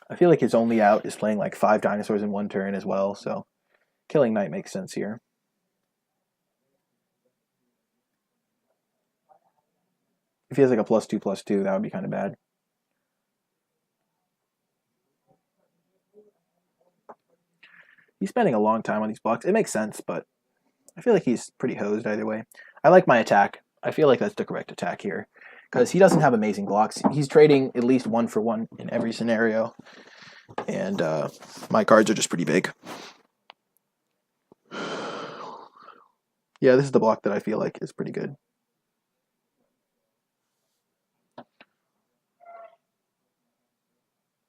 I feel like his only out is playing like 5 dinosaurs in 1 turn as well, so killing Knight makes sense here. If he has like a +2/+2, that would be kind of bad. He's spending a long time on these blocks. It makes sense, but I feel like he's pretty hosed either way. I like my attack. I feel like that's the correct attack here. Because he doesn't have amazing blocks. He's trading at least 1 for 1 in every scenario. And my cards are just pretty big. Yeah, this is the block that I feel like is pretty good.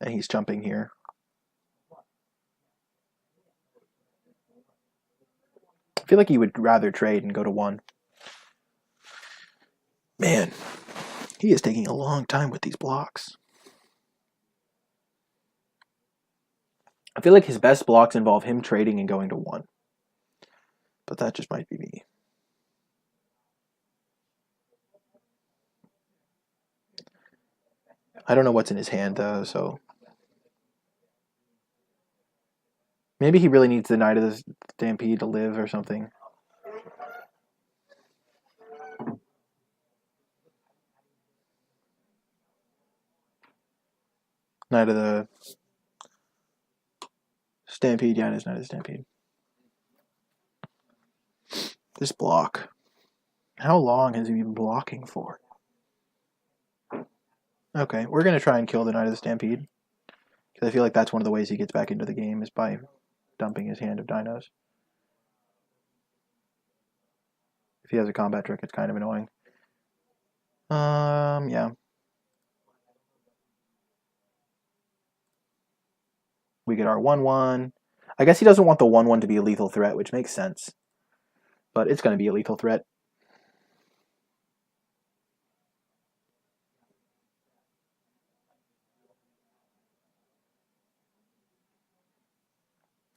And he's jumping here. I feel like he would rather trade and go to 1. Man, he is taking a long time with these blocks. I feel like his best blocks involve him trading and going to 1. But that just might be me. I don't know what's in his hand, though, so... Maybe he really needs the Knight of the Stampede to live or something. Knight of the Stampede. Yeah, it is Knight of the Stampede. This block. How long has he been blocking for? Okay, we're going to try and kill the Knight of the Stampede. Because I feel like that's one of the ways he gets back into the game is by dumping his hand of dinos. If he has a combat trick, it's kind of annoying. Yeah. We get our 1/1. I guess he doesn't want the 1/1 to be a lethal threat, which makes sense. But it's going to be a lethal threat.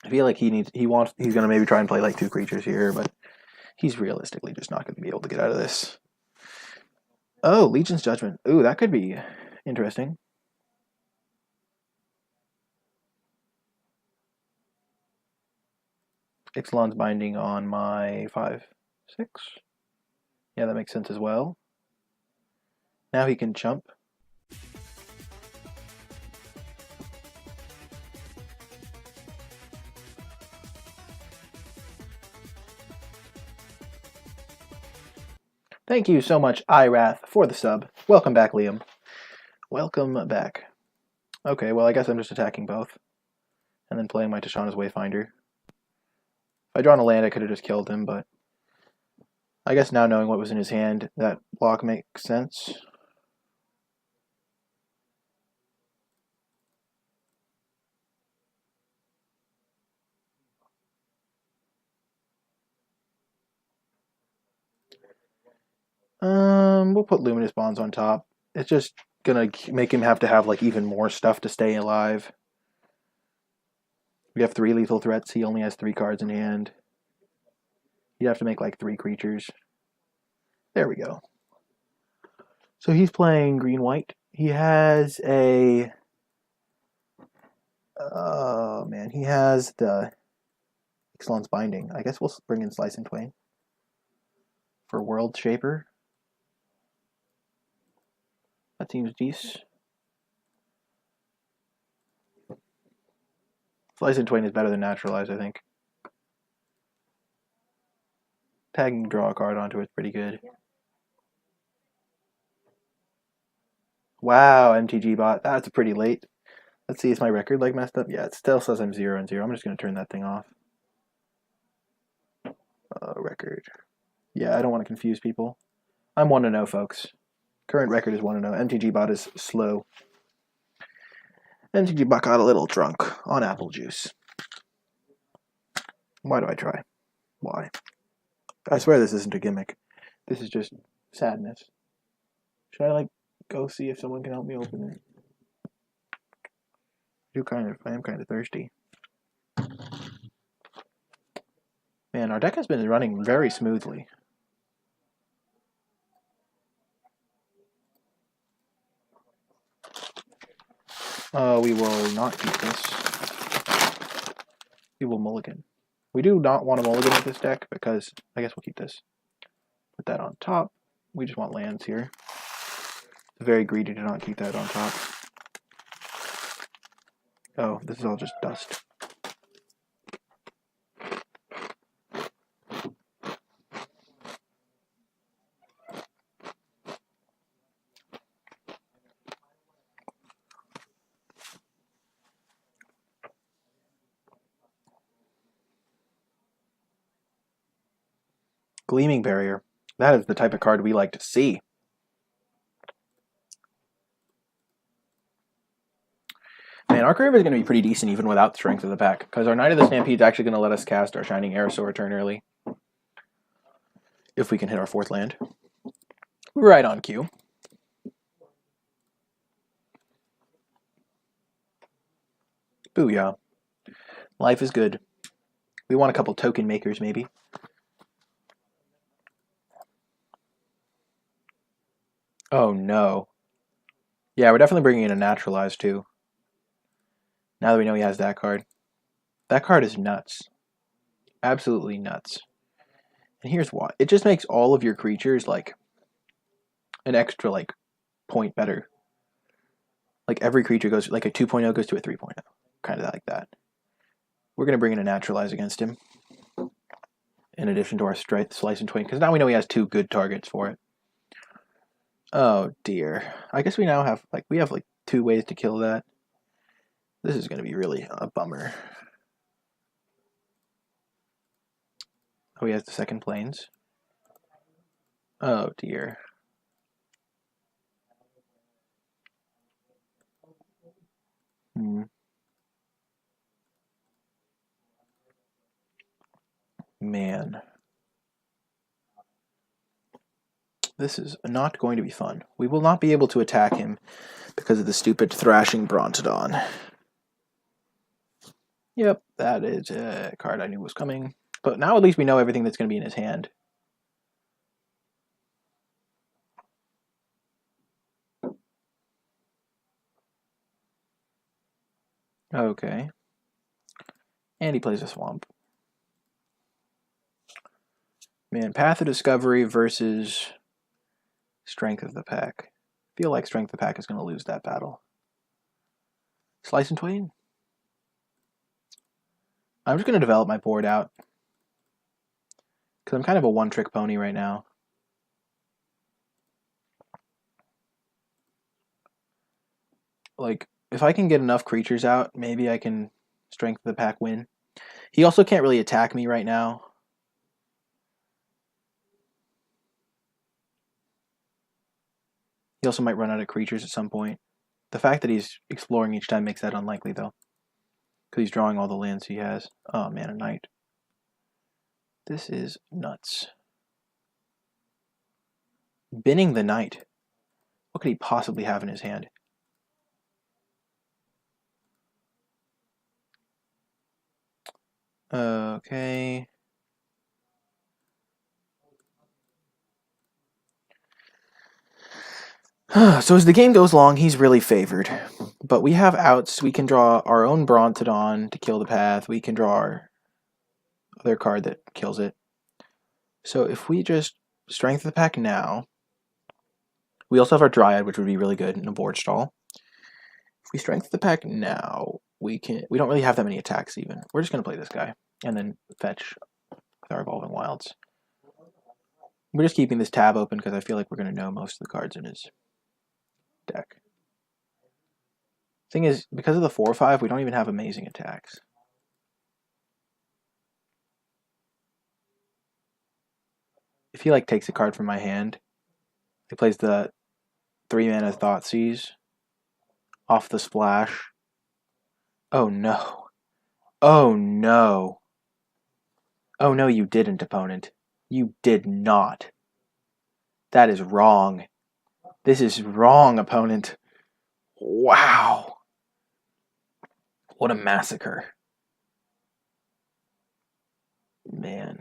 I feel like he's going to maybe try and play like 2 creatures here, but he's realistically just not going to be able to get out of this. Oh, Legion's Judgment. Ooh, that could be interesting. Ixalan's Binding on my 5/6. Yeah, that makes sense as well. Now he can chump. Thank you so much, Irath, for the sub. Welcome back, Liam. Welcome back. Okay, well, I guess I'm just attacking both. And then playing my Tashana's Wayfinder. If I drawn a land, I could have just killed him, but... I guess now knowing what was in his hand, that block makes sense. We'll put Luminous Bonds on top. It's just gonna make him have to have like even more stuff to stay alive. We have 3 lethal threats. He only has 3 cards in hand. You'd have to make like 3 creatures. There we go. So he's playing green-white. He has a... Oh, man. He has the Ixalan's Binding. I guess we'll bring in Slice and Twain for World Shaper. That seems decent. Slice and Twain is better than Naturalize, I think. Tagging draw a card onto it's pretty good. Wow, MTG bot. That's pretty late. Let's see, is my record like messed up? Yeah, it still says I'm 0-0. I'm just going to turn that thing off. Record. Yeah, I don't want to confuse people. I'm 1-0, folks. Current record is 1-0. MTG bot is slow. MTG bot got a little drunk on apple juice. Why do I try? Why? I swear this isn't a gimmick. This is just sadness. Should I, like, go see if someone can help me open it? I am kind of thirsty. Man, our deck has been running very smoothly. We will not keep this. We will mulligan. We do not want to mulligan with this deck because I guess we'll keep this. Put that on top. We just want lands here. It's very greedy to not keep that on top. Oh, this is all just dust. Gleaming Barrier. That is the type of card we like to see. Man, our curve is going to be pretty decent even without Strength of the Pack, because our Knight of the Stampede is actually going to let us cast our Shining Aerosaur turn early. If we can hit our 4th land. Right on cue. Booyah. Life is good. We want a couple token makers, maybe. Oh, no. Yeah, we're definitely bringing in a Naturalize, too. Now that we know he has that card. That card is nuts. Absolutely nuts. And here's why. It just makes all of your creatures, like, an extra, like, point better. Like, every creature goes, like, a 2.0 goes to a 3.0. Kind of like that. We're going to bring in a Naturalize against him. In addition to our Slice and Twin, because now we know he has 2 good targets for it. Oh, dear. I guess we now have, like, 2 ways to kill that. This is going to be really a bummer. Oh, he has the 2nd planes. Oh, dear. Man. This is not going to be fun. We will not be able to attack him because of the stupid Thrashing Brontodon. Yep, that is a card I knew was coming. But now at least we know everything that's going to be in his hand. Okay. And he plays a Swamp. Man, Path of Discovery versus Strength of the Pack. I feel like Strength of the Pack is going to lose that battle. Slice and Twain? I'm just going to develop my board out. Because I'm kind of a one-trick pony right now. Like, if I can get enough creatures out, maybe I can Strength of the Pack win. He also can't really attack me right now. He also might run out of creatures at some point. The fact that he's exploring each time makes that unlikely, though. Because he's drawing all the lands he has. Oh, man, a Knight. This is nuts. Binning the Knight. What could he possibly have in his hand? Okay. So as the game goes along, he's really favored. But we have outs. We can draw our own Brontodon to kill the path. We can draw our other card that kills it. So if we just Strength of the Pack now, we also have our Dryad, which would be really good in a board stall. If we Strength of the Pack now, we don't really have that many attacks even. We're just going to play this guy and then fetch with our Evolving Wilds. We're just keeping this tab open because I feel like we're going to know most of the cards in his deck. Thing is, because of the 4/5, we don't even have amazing attacks. If he like takes a card from my hand, he plays the 3-mana Thoughtseize off the splash. Oh no. Oh no. Oh no, you didn't, opponent. You did not. That is wrong. This is wrong, opponent. Wow. What a massacre. Man.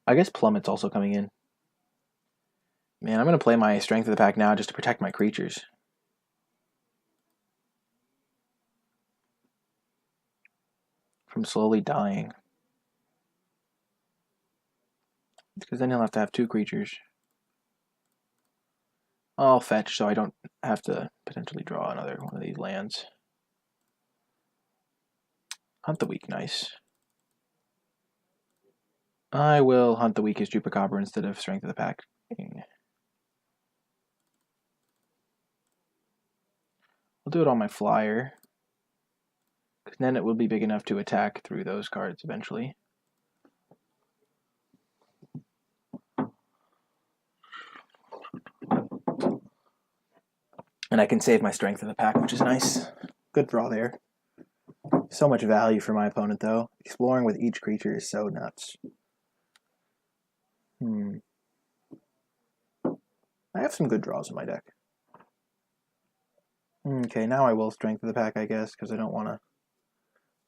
I guess Plummet's also coming in. Man, I'm going to play my Strength of the Pack now just to protect my creatures. From slowly dying. Because then he'll have to have 2 creatures. I'll fetch so I don't have to potentially draw another one of these lands. Hunt the Weak, nice. I will hunt the weakest Chupacabra instead of Strength of the Pack. I'll do it on my flyer. Because then it will be big enough to attack through those cards eventually. And I can save my strength in the pack, which is nice. Good draw there. So much value for my opponent, though. Exploring with each creature is so nuts. I have some good draws in my deck. Okay, now I will strengthen the pack, I guess, because I don't want to...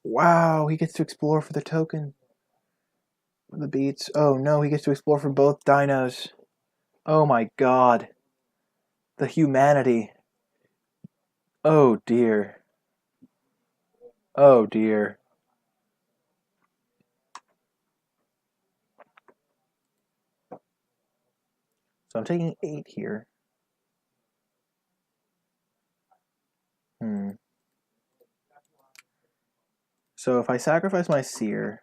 Wow, he gets to explore for the token. The beats. Oh no, he gets to explore for both dinos. Oh my god. The humanity. Oh dear. Oh dear. So I'm taking 8 here. So if I sacrifice my seer...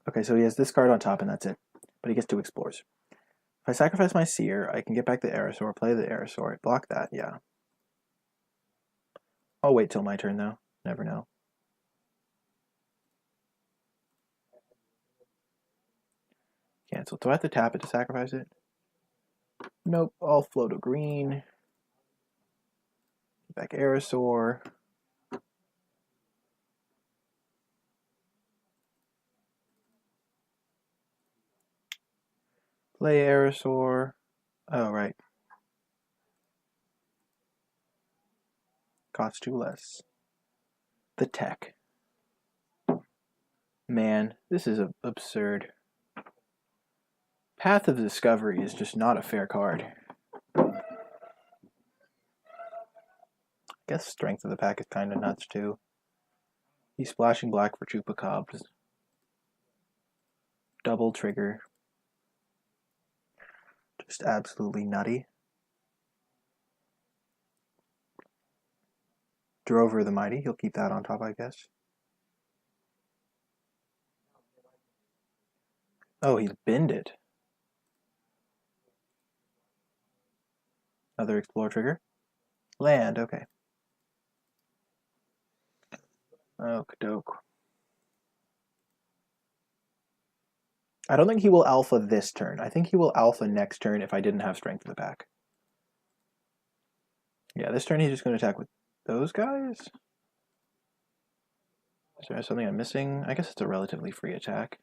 Okay, so he has this card on top and that's it. But he gets 2 explores. If I sacrifice my seer, I can get back the Aerosaur, play the Aerosaur, block that, yeah. I'll wait till my turn though. Never know. Cancel. Do I have to tap it to sacrifice it? Nope, I'll float a green. Back Aerosaur. Play Aerosaur. Oh, right. Costs 2 less. The tech. Man, this is absurd. Path of Discovery is just not a fair card. I guess Strength of the Pack is kind of nuts too. He's splashing black for Chupacabras. Double trigger. Just absolutely nutty. Drover the Mighty, he'll keep that on top, I guess. Oh, he's binned it. Another Explore trigger. Land, okay. Okie-doke. I don't think he will alpha this turn. I think he will alpha next turn if I didn't have Strength of the Pack. Yeah, this turn he's just going to attack with those guys? Is there something I'm missing? I guess it's a relatively free attack.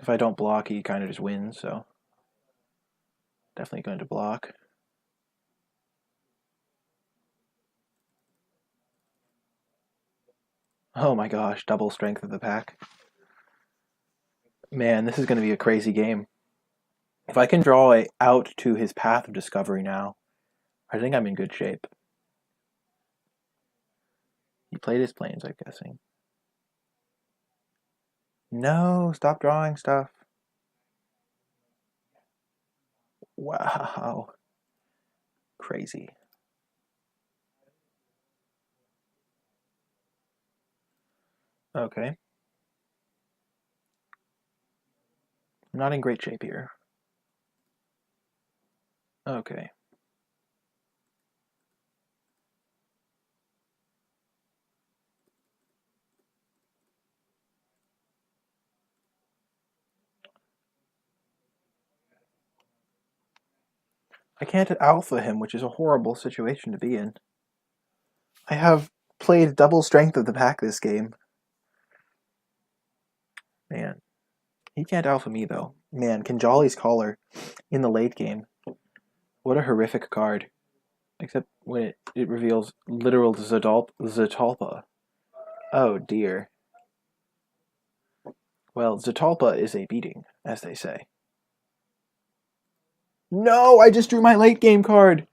If I don't block, he kind of just wins, so... Definitely going to block. Oh my gosh, double Strength of the Pack. Man, this is going to be a crazy game. If I can draw out to his Path of Discovery now, I think I'm in good shape. He played his planes, I'm guessing. No, stop drawing stuff. Wow. Crazy. Okay. I'm not in great shape here. Okay. I can't alpha him, which is a horrible situation to be in. I have played double Strength of the Pack this game. Man. He can't alpha me, though. Man, Kinjali's Collar in the late game. What a horrific card. Except when it reveals literal Zetalpa. Oh, dear. Well, Zetalpa is a beating, as they say. No, I just drew my late game card!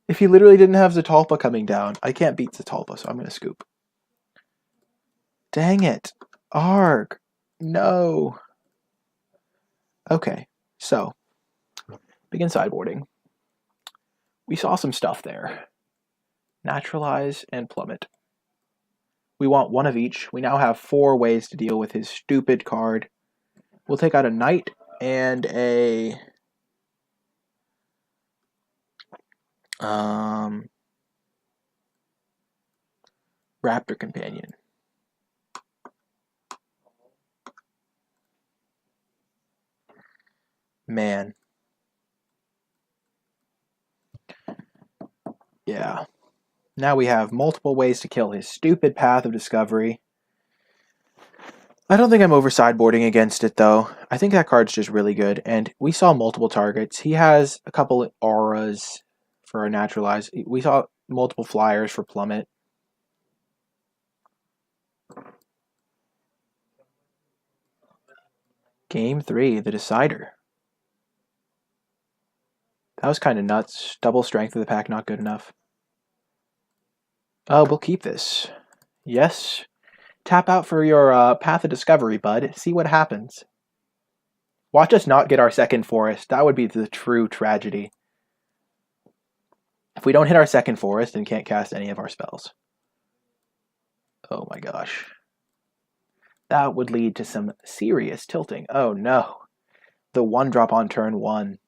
If he literally didn't have Zetalpa coming down, I can't beat Zetalpa, so I'm going to scoop. Dang it. Arg. No. Okay, so, begin sideboarding. We saw some stuff there. Naturalize and Plummet. We want one of each. We now have 4 ways to deal with his stupid card. We'll take out a Knight and a... Raptor Companion. Man. Yeah. Now we have multiple ways to kill his stupid Path of Discovery. I don't think I'm over sideboarding against it, though. I think that card's just really good, and we saw multiple targets. He has a couple auras for a Naturalize. We saw multiple flyers for Plummet. Game 3, the decider. That was kind of nuts. Double strength of the pack, not good enough. Oh, we'll keep this. Yes. Tap out for your Path of Discovery, bud. See what happens. Watch us not get our second forest. That would be the true tragedy. If we don't hit our second forest and can't cast any of our spells. Oh my gosh. That would lead to some serious tilting. Oh no. The 1-drop on turn 1.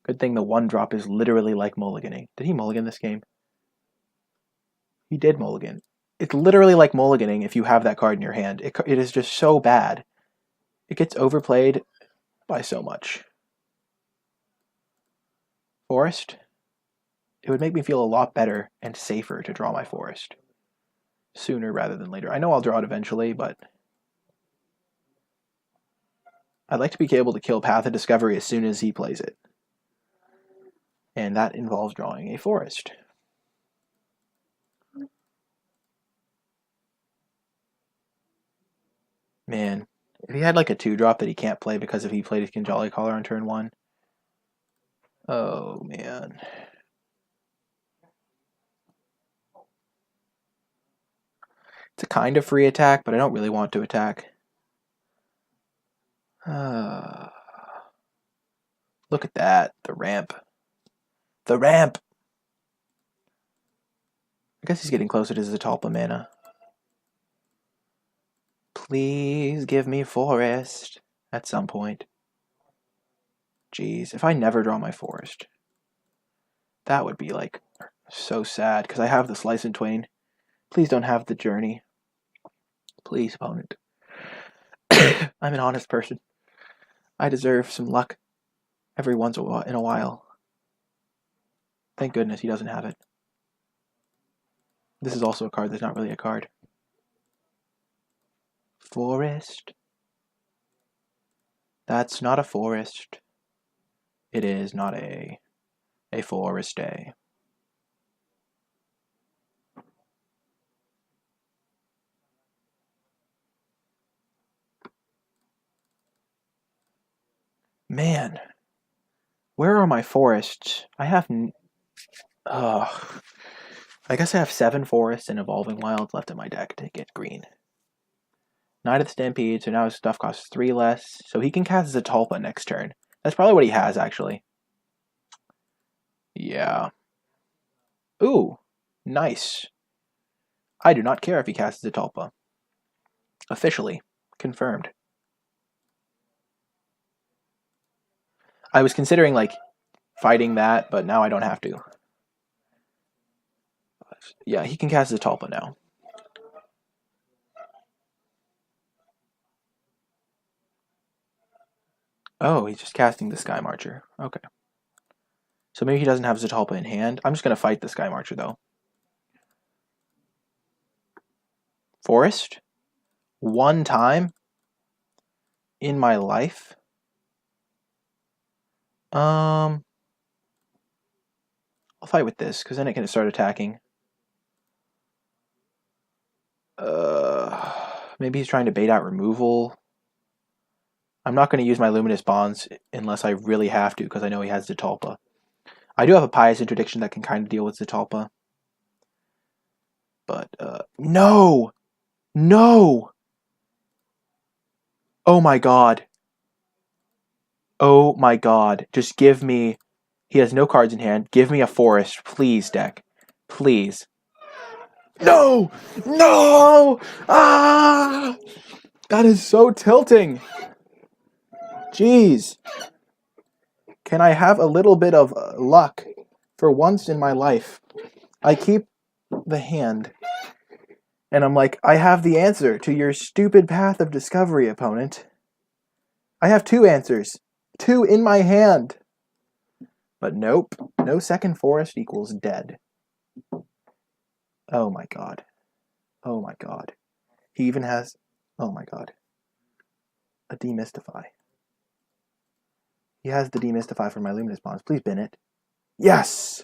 Good thing the 1-drop is literally like mulliganing. Did he mulligan this game? He did mulligan. It's literally like mulliganing if you have that card in your hand. It is just so bad. It gets overplayed by so much. Forest? It would make me feel a lot better and safer to draw my forest. Sooner rather than later. I know I'll draw it eventually, but I'd like to be able to kill Path of Discovery as soon as he plays it. And that involves drawing a forest. Man, if he had like a 2-drop that he can't play because if he played his Kinjali Caller on turn 1. Oh man. It's a kind of free attack, but I don't really want to attack. Look at that, the ramp. The ramp! I guess he's getting closer to Zatalpa mana. Please give me forest at some point. Jeez, if I never draw my forest, that would be like so sad because I have the Slice and Twain. Please don't have the Journey. Please, opponent. I'm an honest person. I deserve some luck every once in a while. Thank goodness he doesn't have it. This is also a card that's not really a card. Forest. That's not a forest. It is not a forest day. Man, where are my forests? I have... I guess I have 7 forests and Evolving Wilds left in my deck to get green. Knight of the Stampede, so now his stuff costs 3 less. So he can cast Zatalpa next turn. That's probably what he has, actually. Yeah. Ooh, nice. I do not care if he casts Zatalpa. Officially confirmed. I was considering, like, fighting that, but now I don't have to. Yeah, he can cast Zatalpa now. Oh, he's just casting the Sky Marcher. Okay. So maybe he doesn't have Zatalpa in hand. I'm just going to fight the Sky Marcher, though. Forest? 1 time? In my life? I'll fight with this, because then it can start attacking. Maybe he's trying to bait out removal. I'm not going to use my Luminous Bonds unless I really have to, because I know he has Zatalpa. I do have a Pious Interdiction that can kind of deal with Zatalpa. But, no! No! Oh my god. Oh my god. Just give me... He has no cards in hand. Give me a forest, please, deck. Please. No! No! Ah! That is so tilting. Jeez. Can I have a little bit of luck for once in my life? I keep the hand. And I'm like, I have the answer to your stupid Path of Discovery, opponent. I have 2 answers. 2 in my hand. But nope. No second forest equals dead. Oh my god. Oh my god. He even has... Oh my god. A demystify. He has the demystify for my luminous bonds. Please bin it. Yes!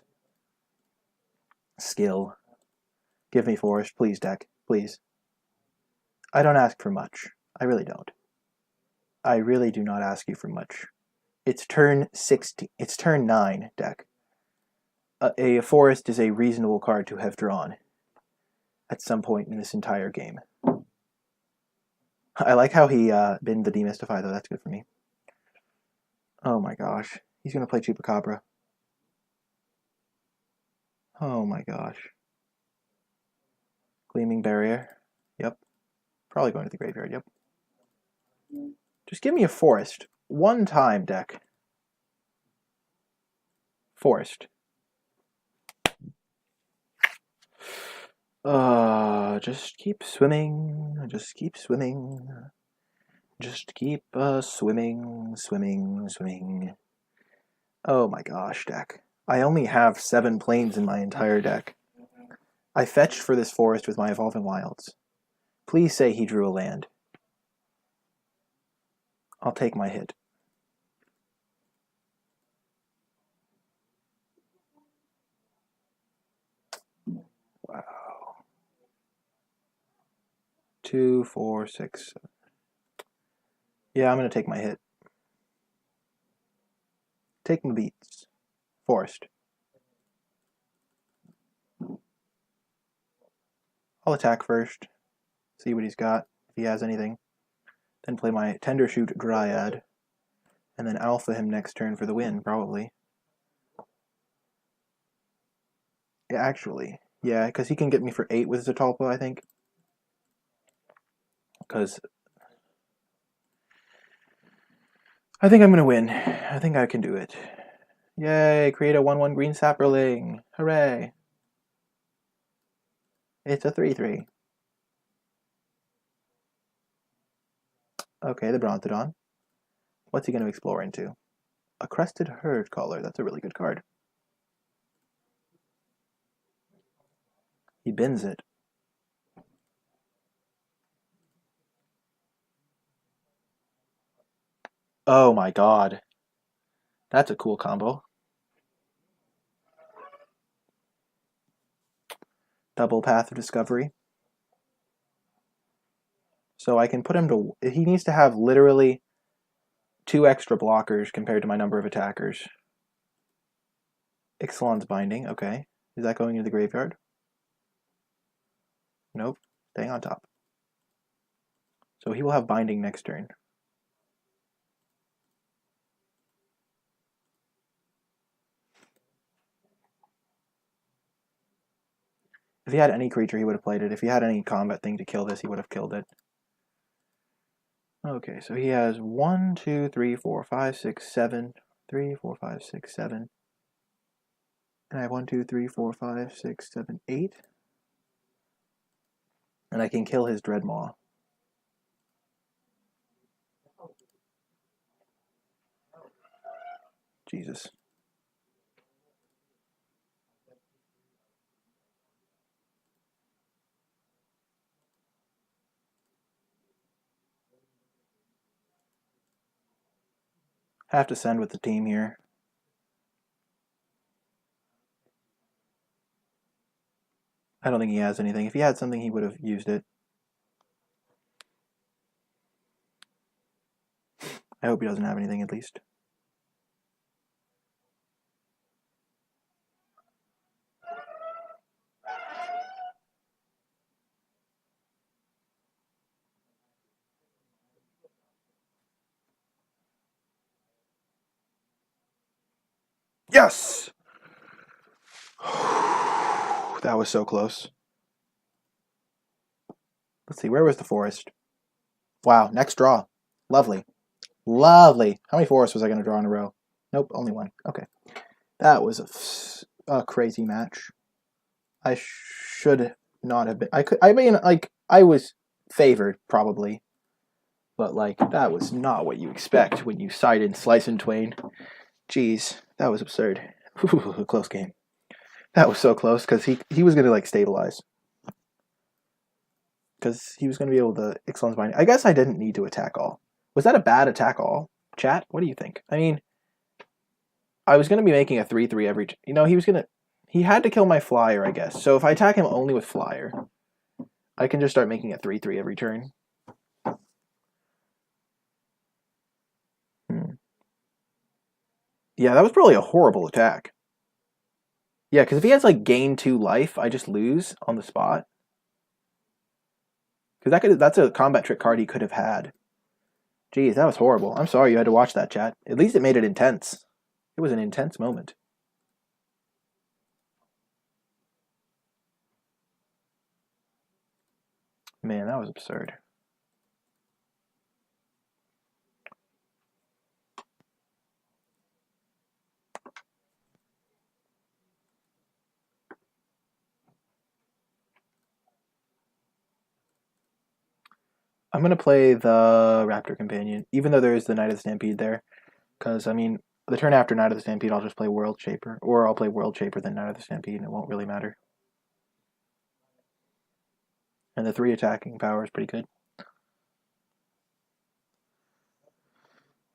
Skill. Give me forest. Please, deck. Please. I don't ask for much. I really don't. I really do not ask you for much. It's turn 16. It's turn 9, deck. A forest is a reasonable card to have drawn at some point in this entire game. I like how he binned the demystify, though. That's good for me. Oh my gosh. He's going to play Chupacabra. Oh my gosh. Gleaming Barrier. Yep. Probably going to the graveyard, yep. Just give me a forest. One time, deck. Forest. Just keep swimming. Just keep swimming. Just keep swimming, swimming, swimming. Oh my gosh, deck. I only have 7 planes in my entire deck. I fetched for this forest with my Evolving Wilds. Please say he drew a land. I'll take my hit. Wow. 2, 4, 6, 7. Yeah, I'm going to take my hit. Take my beats. Forest. I'll attack first. See what he's got, if he has anything. Then play my Tender Shoot Dryad. And then alpha him next turn for the win, probably. Yeah, actually. Yeah, because he can get me for 8 with Zatalpa, I think. Because I think I'm going to win. I think I can do it. Yay, create a 1/1 green sapperling. Hooray. It's a 3/3. Okay, the Brontodon. What's he going to explore into? A Crested Herd Caller. That's a really good card. He bins it. Oh my god. That's a cool combo. Double Path of Discovery. So I can put him to... He needs to have literally 2 extra blockers compared to my number of attackers. Ixalan's Binding, okay. Is that going into the graveyard? Nope. Staying on top. So he will have Binding next turn. If he had any creature, he would have played it. If he had any combat thing to kill this, he would have killed it. Okay, so he has 1, 2, 3, 4, 5, 6, 7. 3, 4, 5, 6, 7. And I have 1, 2, 3, 4, 5, 6, 7, 8. And I can kill his Dreadmaw. Jesus. Have to send with the team here. I don't think he has anything. If he had something, he would have used it. I hope he doesn't have anything, at least. Yes! That was so close. Let's see, where was the forest? Wow, next draw. Lovely. Lovely. How many forests was I going to draw in a row? Nope, only one. Okay. That was a crazy match. I should not have been. I mean, like, I was favored, probably. But, like, that was not what you expect when you side in Slice and Twain. Jeez, that was absurd. Close game. That was so close, because he was going to, like, stabilize. Because he was going to be able to Ixalan's Binding. I guess I didn't need to attack all. Was that a bad attack all? Chat, what do you think? I mean, I was going to be making a 3-3 every... You know, he had to kill my flyer, I guess. So if I attack him only with flyer, I can just start making a 3-3 every turn. Yeah, that was probably a horrible attack. Yeah, because if he has, like, gain 2 life, I just lose on the spot. Because that's a combat trick card he could have had. Jeez, that was horrible. I'm sorry you had to watch that, chat. At least it made it intense. It was an intense moment. Man, that was absurd. I'm going to play the Raptor Companion, even though there is the Knight of the Stampede there. Because, I mean, the turn after Knight of the Stampede, I'll just play World Shaper. Or I'll play World Shaper, then Knight of the Stampede, and it won't really matter. And the 3 attacking power is pretty good.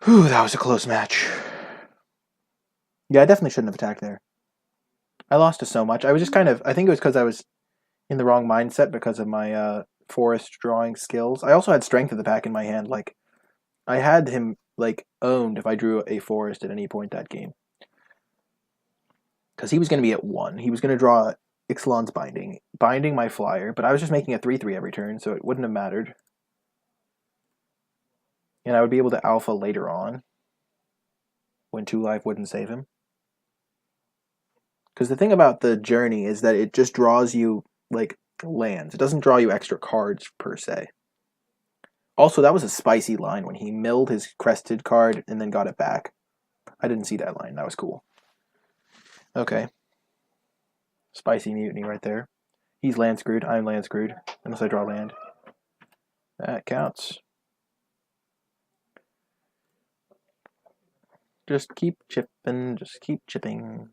Whew, that was a close match. Yeah, I definitely shouldn't have attacked there. I lost to so much. I was just kind of... I think it was because I was in the wrong mindset because of my forest drawing skills. I also had Strength of the Pack in my hand. Like, I had him, like, owned if I drew a forest at any point that game. Because he was going to be at 1. He was going to draw Ixalan's binding my flyer, but I was just making a 3-3 every turn, so it wouldn't have mattered. And I would be able to alpha later on, when 2 life wouldn't save him. Because the thing about the journey is that it just draws you, like, lands. It doesn't draw you extra cards, per se. Also, that was a spicy line when he milled his crested card and then got it back. I didn't see that line. That was cool. Okay. Spicy mutiny right there. He's land screwed. I'm land screwed. Unless I draw land. That counts. Just keep chipping. Just keep chipping.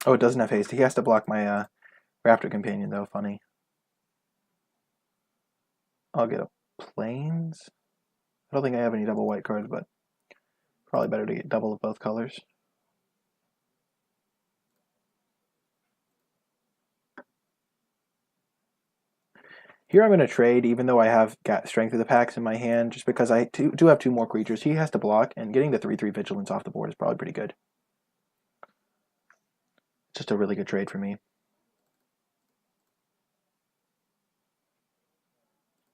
Oh, it doesn't have haste. He has to block my Raptor Companion, though. Funny. I'll get a Plains. I don't think I have any double white cards, but probably better to get double of both colors. Here I'm going to trade, even though I have got Strength of the Packs in my hand, just because I do have 2 more creatures. He has to block, and getting the 3-3 Vigilance off the board is probably pretty good. Just a really good trade for me.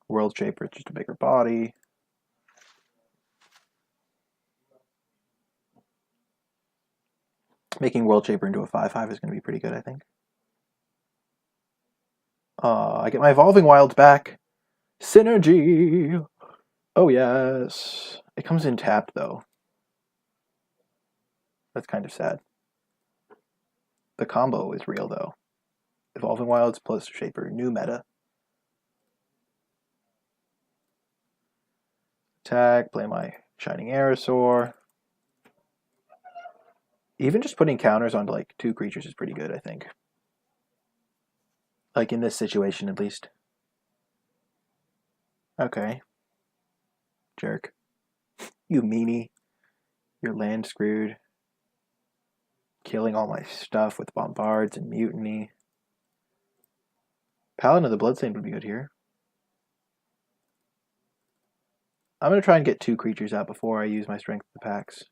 World Shaper, it's just a bigger body. Making World Shaper into a 5-5 is going to be pretty good, I think. I get my Evolving Wilds back. Synergy! Oh, yes. It comes in tapped, though. That's kind of sad. The combo is real, though. Evolving Wilds plus Shaper. New meta. Attack. Play my Shining Aerosaur. Even just putting counters onto, like, 2 creatures is pretty good, I think. Like, in this situation, at least. Okay. Jerk. You meanie. You're land screwed. Killing all my stuff with Bombards and Mutiny. Paladin of the Bloodstained would be good here. I'm going to try and get 2 creatures out before I use my Strength of the Packs.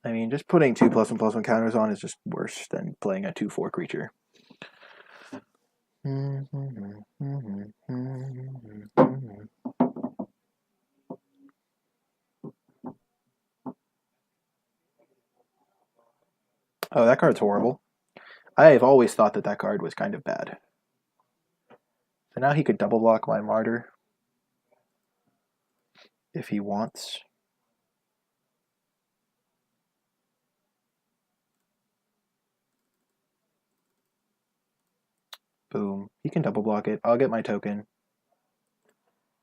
I mean, just putting 2+1/+1 counters on is just worse than playing a 2/4 creature. Oh, that card's horrible. I have always thought that card was kind of bad. So now he could double block my Martyr if he wants. Boom. He can double block it. I'll get my token.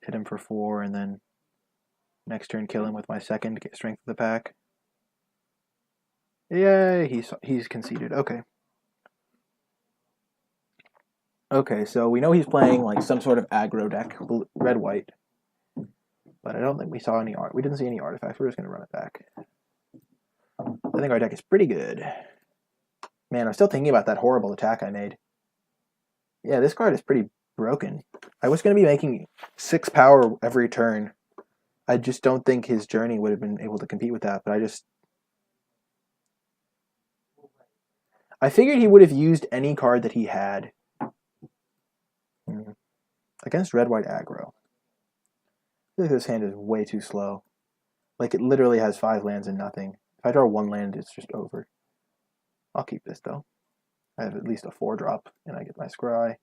Hit him for 4, and then next turn kill him with my second to get strength of the pack. Yay, he's conceded. Okay. Okay, so we know he's playing like some sort of aggro deck, red-white. But I don't think we saw any art. We didn't see any artifacts. We're just going to run it back. I think our deck is pretty good. Man, I'm still thinking about that horrible attack I made. Yeah, this card is pretty broken. I was going to be making 6 power every turn. I just don't think his journey would have been able to compete with that, but I figured he would have used any card that he had. Against red-white aggro. I think this hand is way too slow. Like, it literally has 5 lands and nothing. If I draw 1 land, it's just over. I'll keep this, though. I have at least a 4-drop, and I get my scry.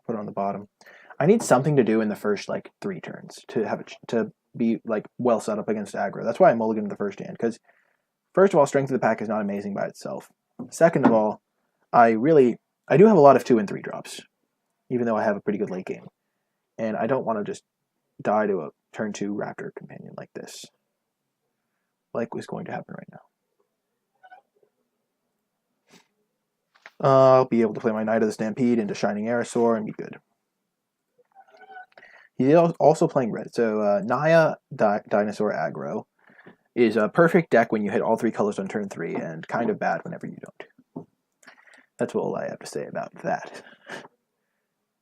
Put it on the bottom. I need something to do in the first, like, 3 turns to have it to be, like, well set up against aggro. That's why I mulliganed the first hand, because, first of all, strength of the pack is not amazing by itself. Second of all, I do have a lot of 2 and 3 drops, even though I have a pretty good late game. And I don't want to just die to a turn 2 Raptor Companion like this. Like was going to happen right now. I'll be able to play my Knight of the Stampede into Shining Aerosaur and be good. He's also playing red. So Naya Dinosaur Aggro is a perfect deck when you hit all 3 colors on turn 3 and kind of bad whenever you don't. That's all I have to say about that.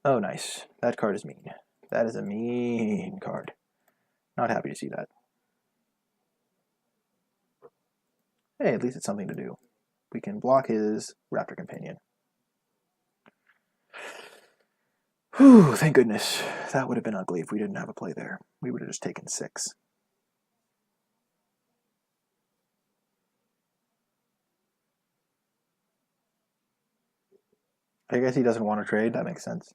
Oh, nice. That card is mean. That is a mean card. Not happy to see that. Hey, at least it's something to do. We can block his Raptor Companion. Whew, thank goodness. That would have been ugly if we didn't have a play there. We would have just taken 6. I guess he doesn't want to trade. That makes sense.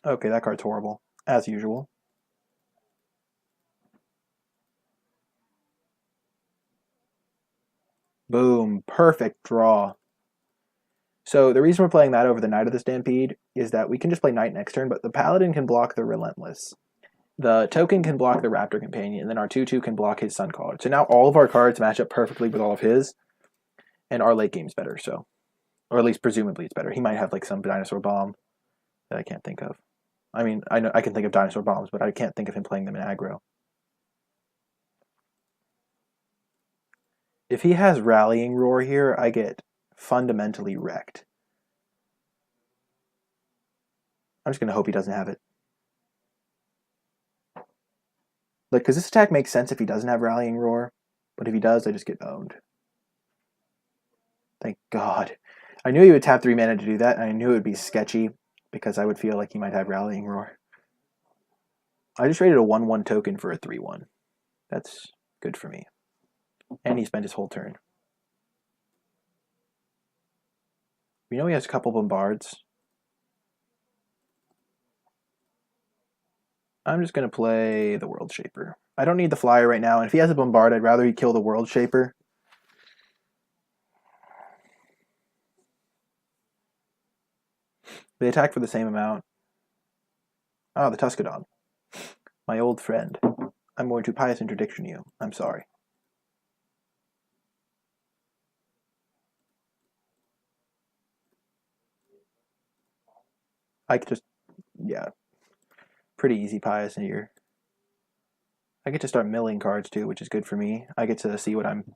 Okay, that card's horrible, as usual. Boom, perfect draw. So the reason we're playing that over the Knight of the Stampede is that we can just play Knight next turn, but the Paladin can block the Relentless. The token can block the Raptor Companion, and then our 2/2 can block his Suncaller. So now all of our cards match up perfectly with all of his, and our late game's better, so. Or at least presumably it's better. He might have like some Dinosaur Bomb that I can't think of. I mean, I know I can think of Dinosaur Bombs, but I can't think of him playing them in aggro. If he has Rallying Roar here, I get fundamentally wrecked. I'm just going to hope he doesn't have it. Like, because this attack makes sense if he doesn't have Rallying Roar, but if he does, I just get owned. Thank God. I knew he would tap 3 mana to do that, and I knew it would be sketchy, because I would feel like he might have Rallying Roar. I just traded a 1/1 token for a 3/1. That's good for me. And he spent his whole turn. We know he has a couple Bombards. I'm just going to play the World Shaper. I don't need the Flyer right now, and if he has a Bombard, I'd rather he kill the World Shaper. They attack for the same amount. Oh, the Tuscadon. My old friend. I'm going to Pious Interdiction you. I'm sorry. I could just, yeah. Pretty easy Pious here. I get to start milling cards too, which is good for me. I get to see what I'm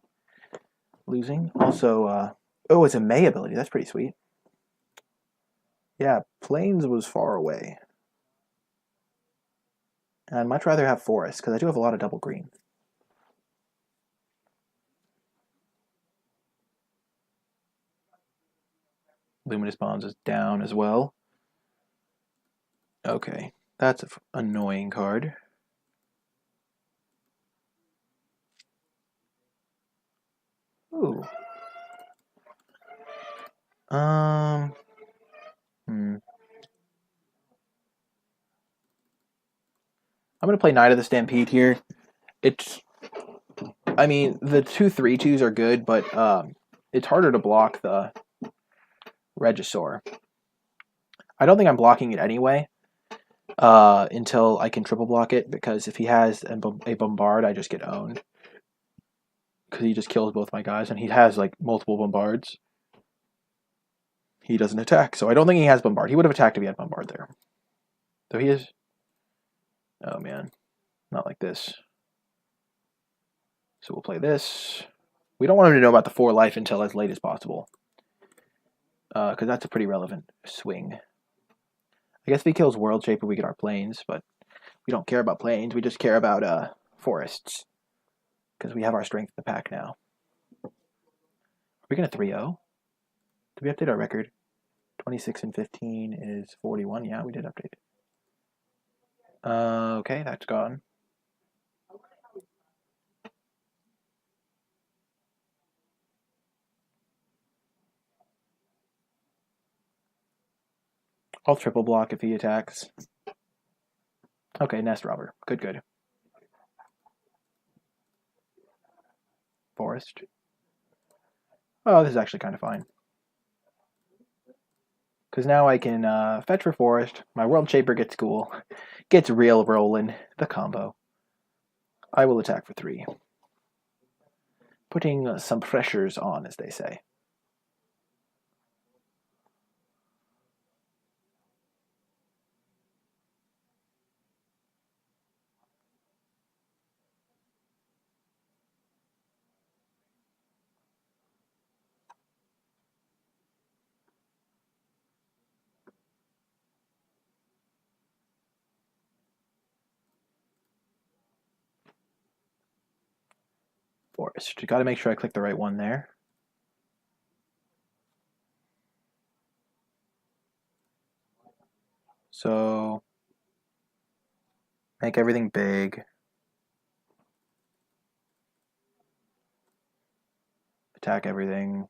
losing. Also, oh, it's a May ability. That's pretty sweet. Yeah, Plains was far away. And I'd much rather have Forest, because I do have a lot of double green. Luminous Bonds is down as well. Okay, that's an annoying card. Ooh. I'm gonna play Knight of the Stampede here. I mean, the 2/3/2s are good, but it's harder to block the Regisaur. I don't think I'm blocking it anyway until I can triple block it, because if he has a Bombard, I just get owned. Because he just kills both my guys, and he has like multiple Bombards. He doesn't attack, so I don't think he has Bombard. He would have attacked if he had Bombard there. So he is... Oh man, not like this. So we'll play this. We don't want him to know about the 4 life until as late as possible. Because that's a pretty relevant swing. I guess if he kills World Shaper, we get our planes, but we don't care about planes. We just care about forests. Because we have our strength in the pack now. Are we going to 3-0? Did we update our record? 26 and 15 is 41. Yeah, we did update it. Okay, that's gone. I'll triple block if he attacks. Okay, Nest Robber. Good, good. Forest. Oh, this is actually kind of fine. Because now I can fetch for Forest. My World Shaper gets cool. Gets real rolling. The combo. I will attack for 3. Putting some pressures on, as they say. Forest. Got to make sure I click the right one there. So, make everything big. Attack everything.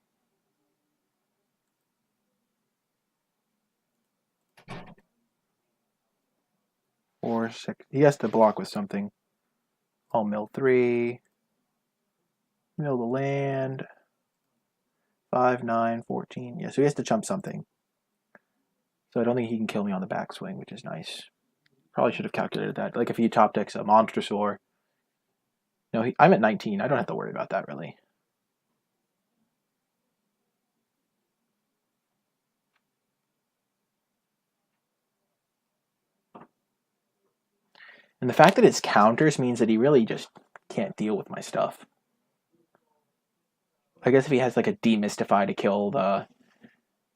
Four, 6. He has to block with something. I'll mill 3. Mill the land. 5, 9, 14. Yeah, so he has to chump something. So I don't think he can kill me on the backswing, which is nice. Probably should have calculated that. Like if he top decks a Monstrosaur. No, I'm at 19. I don't have to worry about that, really. And the fact that it's counters means that he really just can't deal with my stuff. I guess if he has like a Demystify to kill the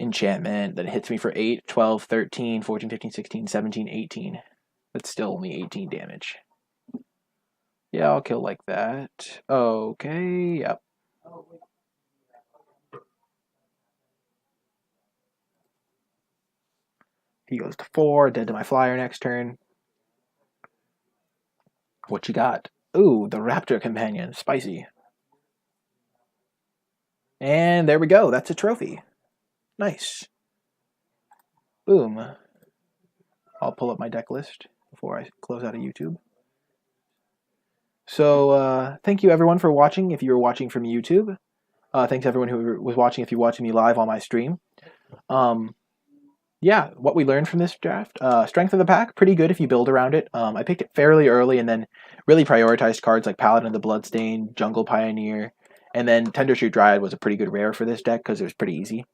enchantment that hits me for 8, 12, 13, 14, 15, 16, 17, 18. That's still only 18 damage. Yeah, I'll kill like that. Okay, yep. He goes to 4, dead to my flyer next turn. What you got? Ooh, the Raptor Companion. Spicy. And there we go. That's a trophy. Nice. Boom. I'll pull up my deck list before I close out of YouTube. So, thank you everyone for watching if you were watching from YouTube. Thanks everyone who was watching if you're watching me live on my stream. Yeah, what we learned from this draft. Strength of the pack, pretty good if you build around it. I picked it fairly early and then really prioritized cards like Paladin of the Bloodstain, Jungle Pioneer, and then Tender Shoot Dryad was a pretty good rare for this deck because it was pretty easy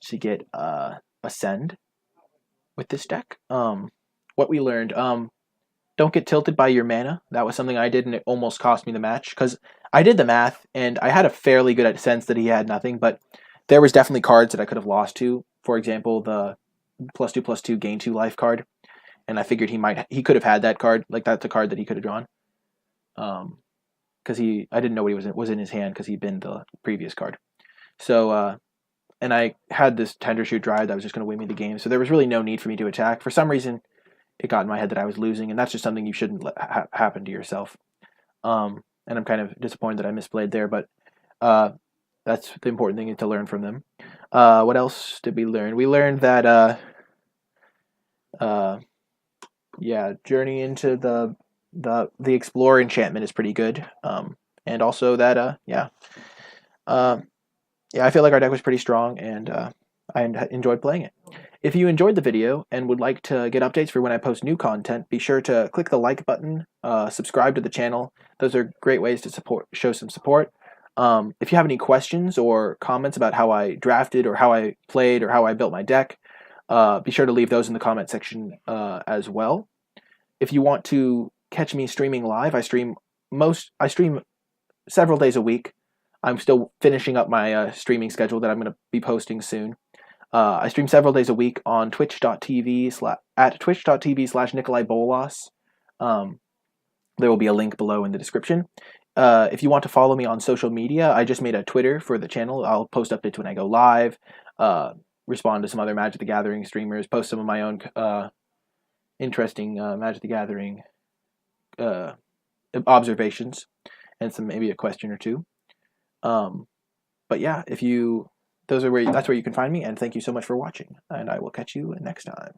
to get Ascend with this deck. What we learned, don't get tilted by your mana. That was something I did and it almost cost me the match because I did the math and I had a fairly good sense that he had nothing, but there was definitely cards that I could have lost to. For example, the +2/+2 gain 2 life card, and I figured he could have had that card. Like that's a card that he could have drawn. Because I didn't know what he was in his hand because he'd been the previous card. So and I had this Tender Shoot Dryad that was just going to win me the game. So there was really no need for me to attack. For some reason, it got in my head that I was losing, and that's just something you shouldn't let happen to yourself. And I'm kind of disappointed that I misplayed there, but That's the important thing, is to learn from them. What else did we learn? We learned that Journey into the Explorer enchantment is pretty good. And also that I feel like our deck was pretty strong, and I enjoyed playing it. If you enjoyed the video and would like to get updates for when I post new content, be sure to click the like button, subscribe to the channel. Those are great ways to show some support. If you have any questions or comments about how I drafted or how I played or how I built my deck, be sure to leave those in the comment section as well. If you want to catch me streaming live, I stream several days a week. I'm still finishing up my streaming schedule that I'm going to be posting soon. I stream several days a week on twitch.tv/NicolaiBolas. There will be a link below in the description. If you want to follow me on social media, I just made a Twitter for the channel. I'll post updates when I go live, respond to some other Magic the Gathering streamers, post some of my own interesting Magic the Gathering observations, and maybe a question or two. But yeah, that's where you can find me, and thank you so much for watching, and I will catch you next time.